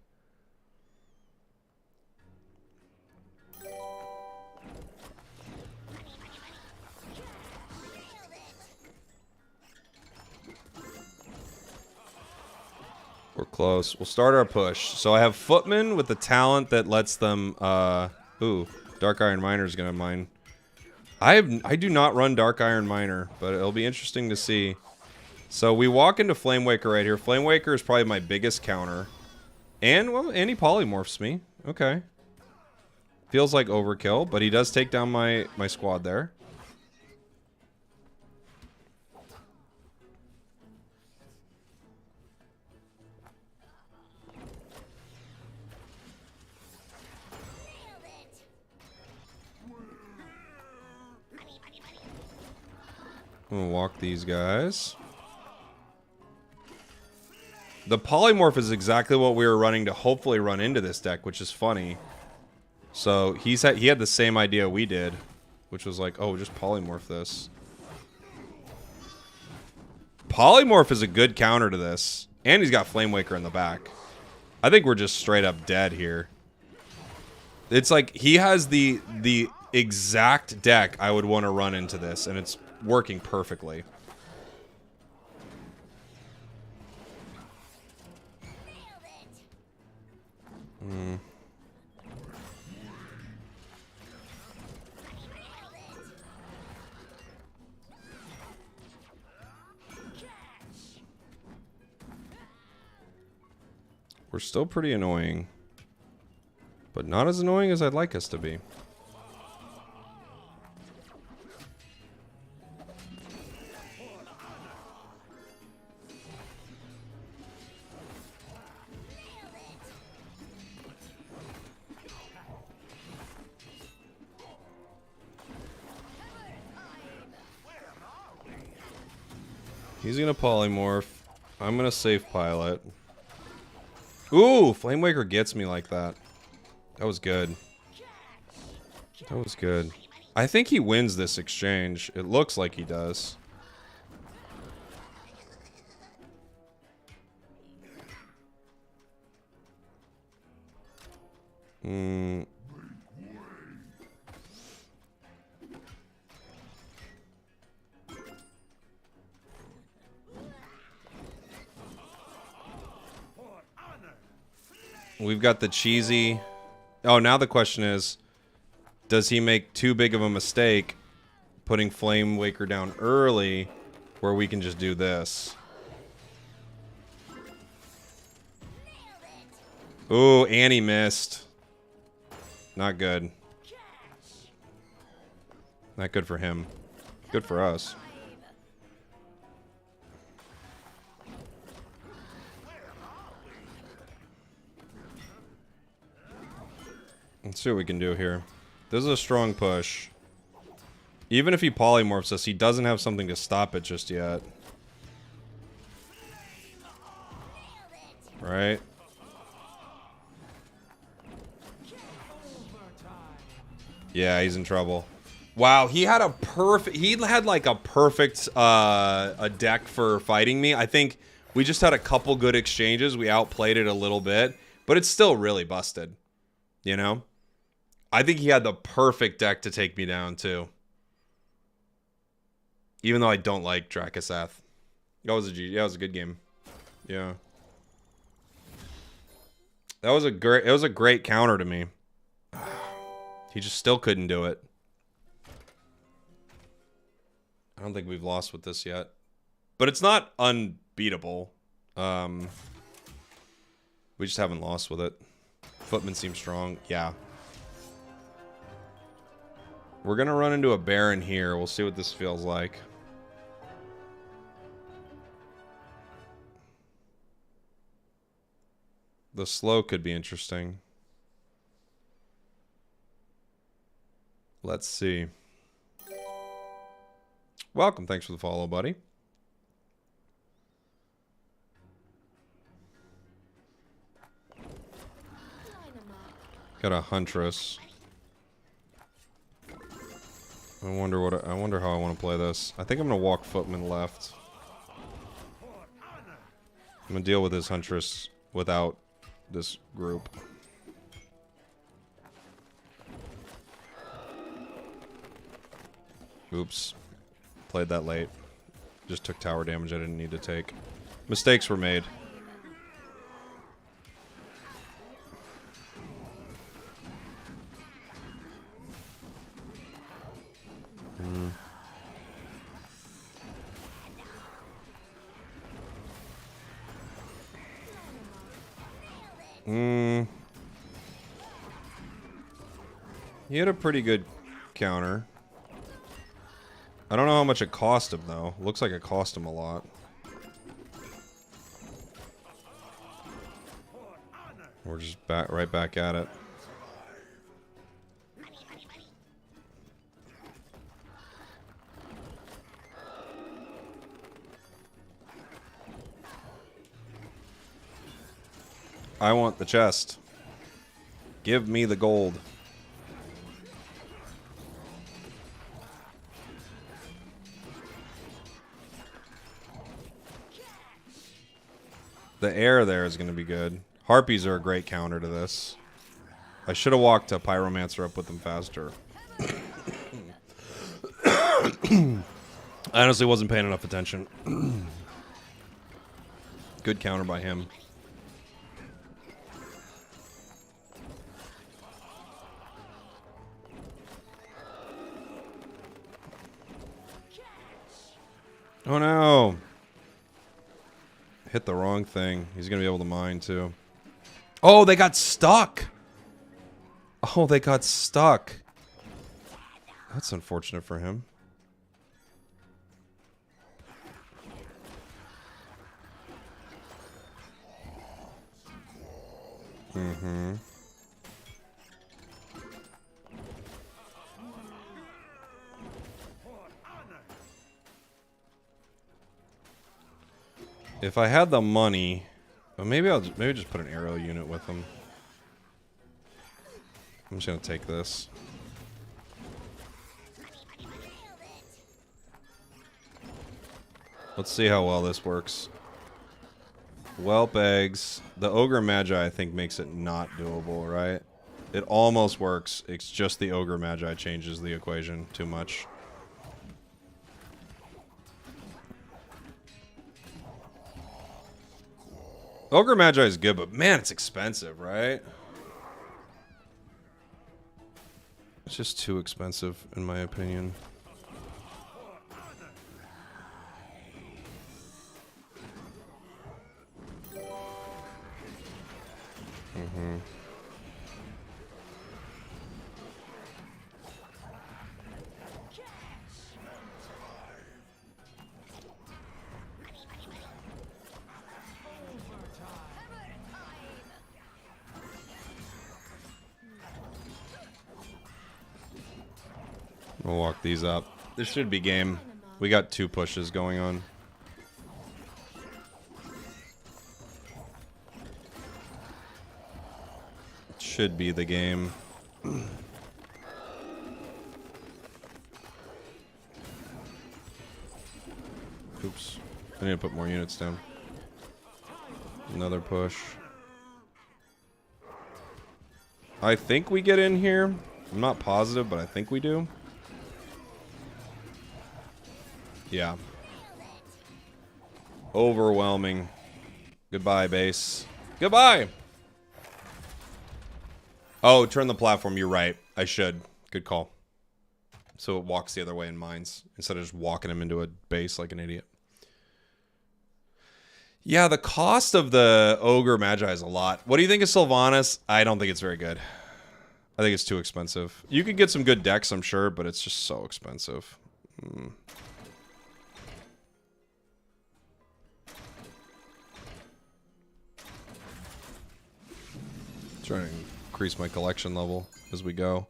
We're close. We'll start our push. So I have Footman with the talent that lets them... ooh, Dark Iron Miner is going to mine. I do not run Dark Iron Miner, but it'll be interesting to see. So we walk into Flamewaker right here. Flamewaker is probably my biggest counter. And, well, and he polymorphs me. Okay. Feels like overkill, but he does take down my squad there. I'm gonna walk these guys. The polymorph is exactly what we were running to hopefully run into this deck, which is funny. So he had the same idea we did, which was like, oh, just polymorph this. Polymorph is a good counter to this, and he's got Flamewaker in the back. I think we're just straight up dead here. It's like he has the exact deck I would want to run into this, and it's working perfectly. We're still pretty annoying, but not as annoying as I'd like us to be. He's gonna polymorph. I'm gonna safe pilot. Ooh, Flamewaker gets me like that. That was good. That was good. I think he wins this exchange. It looks like he does. We've got the cheesy... Oh, now the question is, does he make too big of a mistake putting Flame Waker down early where we can just do this? Ooh, and he missed. Not good. Not good for him. Good for us. Let's see what we can do here. This is a strong push. Even if he polymorphs us, he doesn't have something to stop it just yet. Right? Yeah, he's in trouble. Wow, he had a perfect... He had like a perfect a deck for fighting me. I think we just had a couple good exchanges. We outplayed it a little bit. But it's still really busted. You know? I think he had the perfect deck to take me down, too. Even though I don't like Dracasath. That was a good game. Yeah. That was a great... It was a great counter to me. He just still couldn't do it. I don't think we've lost with this yet. But it's not unbeatable. We just haven't lost with it. Footman seems strong. Yeah. We're going to run into a Baron here. We'll see what this feels like. The slow could be interesting. Let's see. Welcome. Thanks for the follow, buddy. Got a Huntress. I wonder how I want to play this. I think I'm gonna walk Footman left. I'm gonna deal with his Huntress without this group. Oops. Played that late. Just took tower damage I didn't need to take. Mistakes were made. He had a pretty good counter. I don't know how much it cost him, though. Looks like it cost him a lot. We're just right back at it. I want the chest. Give me the gold. The air there is going to be good. Harpies are a great counter to this. I should have walked a Pyromancer up with them faster. I honestly wasn't paying enough attention. Good counter by him. Oh no! Hit the wrong thing. He's gonna be able to mine too. Oh, they got stuck! Oh, they got stuck. That's unfortunate for him. Mm-hmm. If I had the money, but maybe I'll just put an arrow unit with them. I'm just gonna take this. Let's see how well this works. Whelp eggs. The Ogre Magi, I think, makes it not doable, right? It almost works. It's just the Ogre Magi changes the equation too much. Ogre Magi is good, but man, it's expensive, right? It's just too expensive, in my opinion. We'll walk these up. This should be game. We got 2 pushes going on. Should be the game. Oops. I need to put more units down. Another push. I think we get in here. I'm not positive, but I think we do. Yeah. Overwhelming. Goodbye, base. Goodbye! Oh, turn the platform. You're right. I should. Good call. So it walks the other way in mines instead of just walking him into a base like an idiot. Yeah, the cost of the Ogre Magi is a lot. What do you think of Sylvanas? I don't think it's very good. I think it's too expensive. You could get some good decks, I'm sure, but it's just so expensive. Trying to increase my collection level as we go.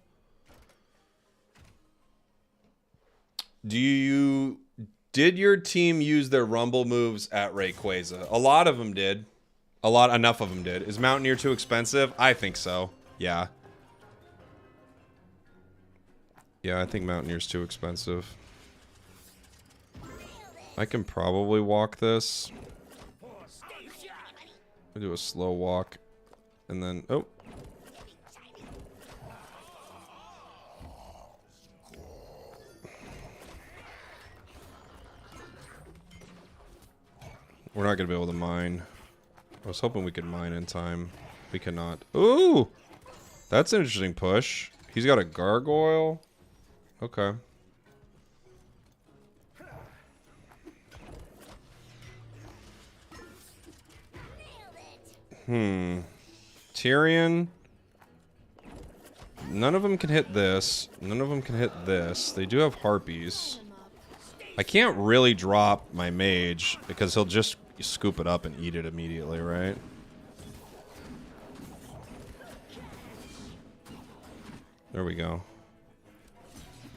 Did your team use their Rumble moves at Rayquaza? A lot of them did. Enough of them did. Is Mountaineer too expensive? I think so. Yeah. Yeah, I think Mountaineer's too expensive. I can probably walk this. I'll do a slow walk. And then, oh. We're not going to be able to mine. I was hoping we could mine in time. We cannot. Ooh! That's an interesting push. He's got a gargoyle. Okay. Tyrion. None of them can hit this. None of them can hit this. They do have harpies. I can't really drop my mage because he'll just scoop it up and eat it immediately, right? There we go.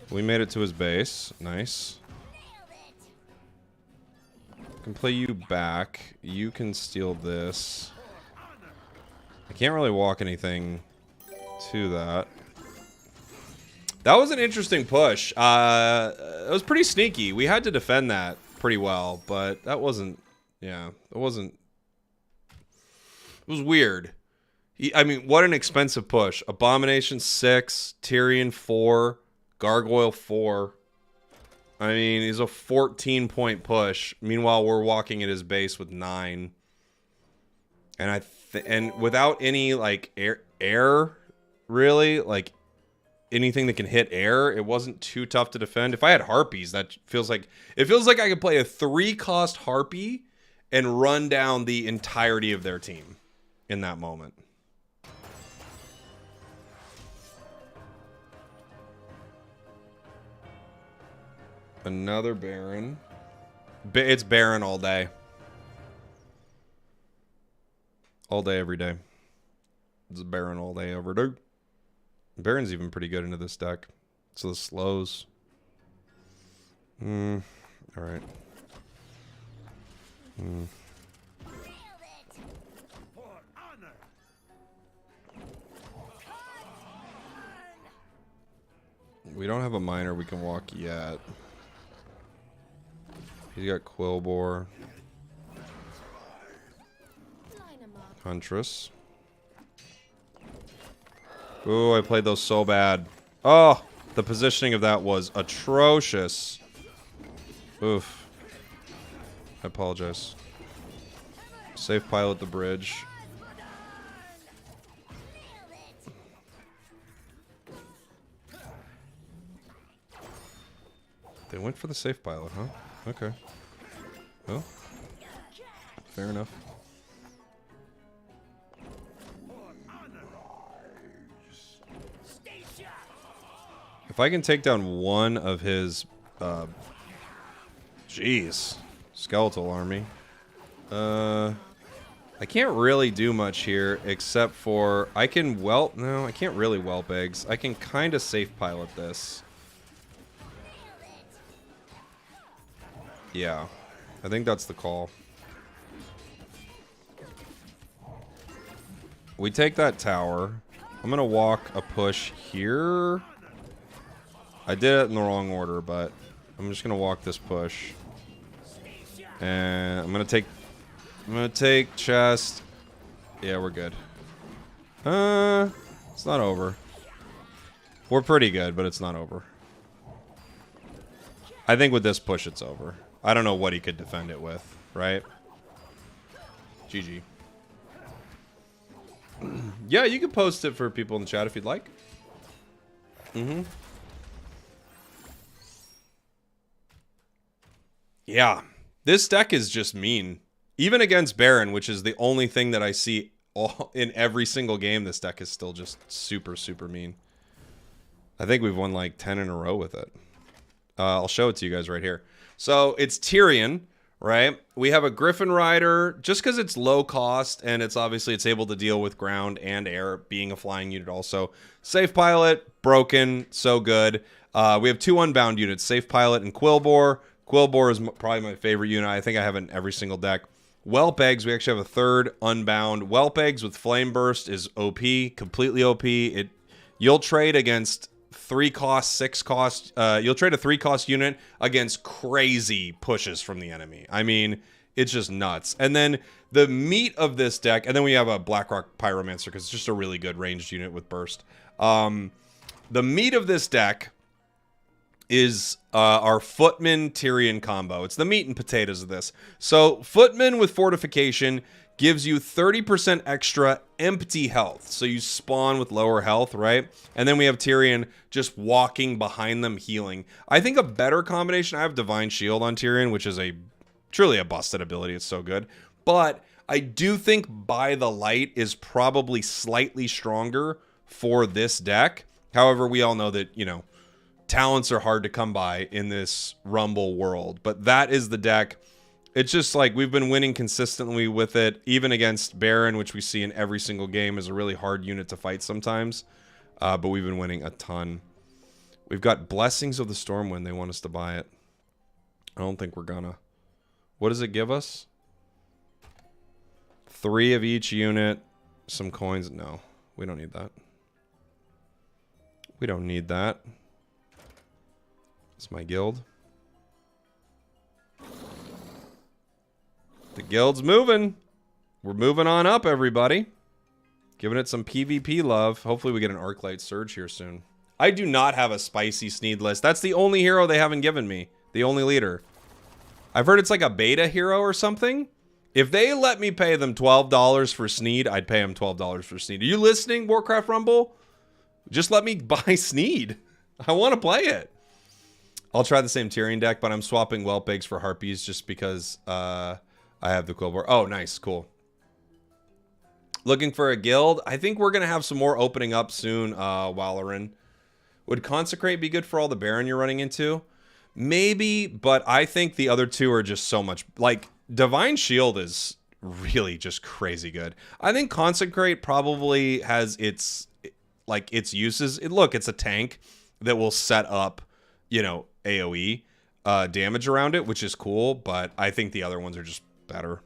We made it to his base. Nice. I can play you back. You can steal this. I can't really walk anything to that. That was an interesting push. It was pretty sneaky. We had to defend that pretty well, but that wasn't... Yeah, it wasn't... It was weird. I mean, what an expensive push. Abomination 6, Tyrion 4, Gargoyle 4. I mean, he's a 14-point push. Meanwhile, we're walking at his base with 9. And and without any like air really, like anything that can hit air, it wasn't too tough to defend. If I had harpies, that feels like I could play a 3-cost harpy and run down the entirety of their team in that moment. Another Baron. It's Baron all day. All day, every day. It's a Baron all day, every day. Baron's even pretty good into this deck. So the slows. Alright. We don't have a miner we can walk yet. He's got Quillbore. Huntress. Ooh, I played those so bad. Oh, the positioning of that was atrocious. Oof. I apologize. Safe pilot the bridge. They went for the safe pilot, huh? Okay. Well, fair enough. If I can take down one of his, jeez, skeletal army, I can't really do much here except for I can whelp. No, I can't really whelp eggs. I can kind of safe pilot this. Yeah, I think that's the call. We take that tower. I'm gonna walk a push here. I did it in the wrong order, but I'm just gonna walk this push. And I'm gonna take chest. Yeah, we're good. It's not over. We're pretty good, but it's not over. I think with this push, it's over. I don't know what he could defend it with, right? GG. Yeah, you can post it for people in the chat if you'd like. Yeah, this deck is just mean. Even against Baron, which is the only thing that I see in every single game, this deck is still just super, super mean. I think we've won like 10 in a row with it. I'll show it to you guys right here. So it's Tyrion, right? We have a Griffin Rider, just because it's low cost, and it's able to deal with ground and air, being a flying unit also. Safe Pilot, broken, so good. We have 2 unbound units, Safe Pilot and Quillbore. Quillbore is probably my favorite unit. I think I have it in every single deck. Whelp Eggs, we actually have a 3rd unbound. Whelp Eggs with Flame Burst is OP, completely OP. You'll trade against 3 cost, 6 cost. You'll trade a 3 cost unit against crazy pushes from the enemy. I mean, it's just nuts. And then the meat of this deck, and then we have a Blackrock Pyromancer because it's just a really good ranged unit with burst. The meat of this deck is our Footman Tyrion combo. It's the meat and potatoes of this. So Footman with Fortification gives you 30% extra empty health. So you spawn with lower health, right? And then we have Tyrion just walking behind them healing. I think a better combination, I have Divine Shield on Tyrion, which is truly a busted ability. It's so good. But I do think By the Light is probably slightly stronger for this deck. However, we all know that, talents are hard to come by in this Rumble world, but that is the deck. It's just like we've been winning consistently with it, even against Baron, which we see in every single game is a really hard unit to fight sometimes, but we've been winning a ton. We've got Blessings of the Stormwind. They want us to buy it. I don't think we're gonna. What does it give us? 3 of each unit, some coins. No, we don't need that. We don't need that. It's my guild. The guild's moving. We're moving on up, everybody. Giving it some PvP love. Hopefully we get an Arclight Surge here soon. I do not have a spicy Sneed list. That's the only hero they haven't given me. The only leader. I've heard it's like a beta hero or something. If they let me pay them $12 for Sneed, I'd pay them $12 for Sneed. Are you listening, Warcraft Rumble? Just let me buy Sneed. I want to play it. I'll try the same Tyrion deck, but I'm swapping Whelp Eggs for Harpies just because I have the Quillbore. Oh, nice. Cool. Looking for a guild. I think we're going to have some more opening up soon, Wallerin. Would Consecrate be good for all the Baron you're running into? Maybe, but I think the other 2 are just so much... Like, Divine Shield is really just crazy good. I think Consecrate probably has its uses. Look, it's a tank that will set up, AoE damage around it, which is cool, but I think the other ones are just better.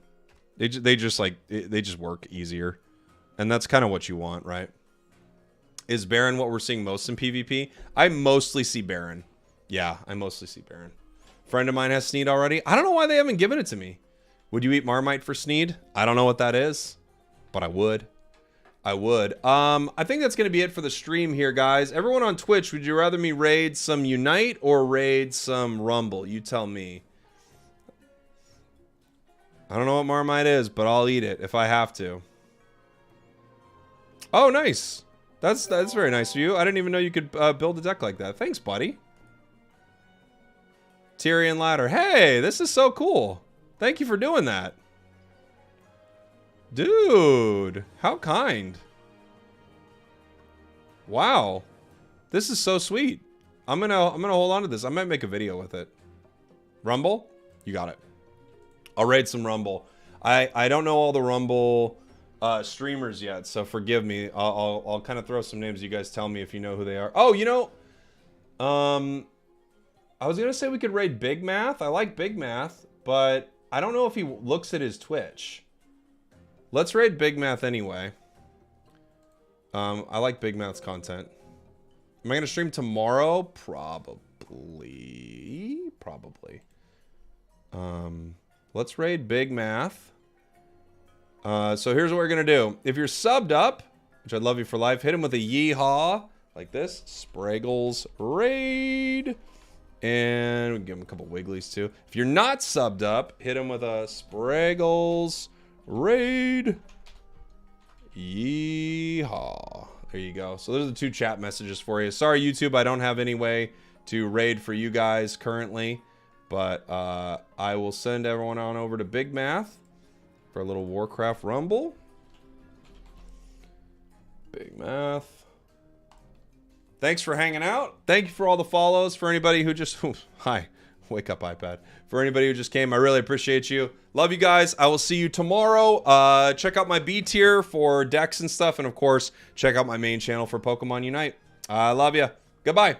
They just work easier. And that's kind of what you want, right? Is Baron what we're seeing most in PvP? I mostly see Baron. Yeah, I mostly see Baron. Friend of mine has Sneed already. I don't know why they haven't given it to me. Would you eat Marmite for Sneed? I don't know what that is, but I would. I would. I think that's going to be it for the stream here, guys. Everyone on Twitch, would you rather me raid some Unite or raid some Rumble? You tell me. I don't know what Marmite is, but I'll eat it if I have to. Oh, nice. That's very nice of you. I didn't even know you could build a deck like that. Thanks, buddy. Tyrion Ladder. Hey, this is so cool. Thank you for doing that. Dude, how kind. Wow. This is so sweet. I'm gonna hold on to this. I might make a video with it. Rumble? You got it. I'll raid some Rumble. I don't know all the Rumble streamers yet, so forgive me. I'll kind of throw some names. You guys tell me if you know who they are. Oh, you know, I was gonna say we could raid Big Math. I like Big Math, but I don't know if he looks at his Twitch. Let's raid Big Math anyway. I like Big Math's content. Am I gonna stream tomorrow? Probably. Let's raid Big Math. So here's what we're gonna do. If you're subbed up, which I'd love you for life, hit him with a yeehaw like this. Spragels raid. And we can give him a couple wigglies too. If you're not subbed up, hit him with a Spragels raid. Yeehaw. There you go. So those are the 2 chat messages for you. Sorry, YouTube, I don't have any way to raid for you guys currently. But I will send everyone on over to Big Math for a little Warcraft Rumble. Big Math. Thanks for hanging out. Thank you for all the follows. For anybody who just... Hi. Wake up, iPad. For anybody who just came, I really appreciate you. Love you guys. I will see you tomorrow. Check out my B tier for decks and stuff. And, of course, check out my main channel for Pokemon Unite. I love you. Goodbye.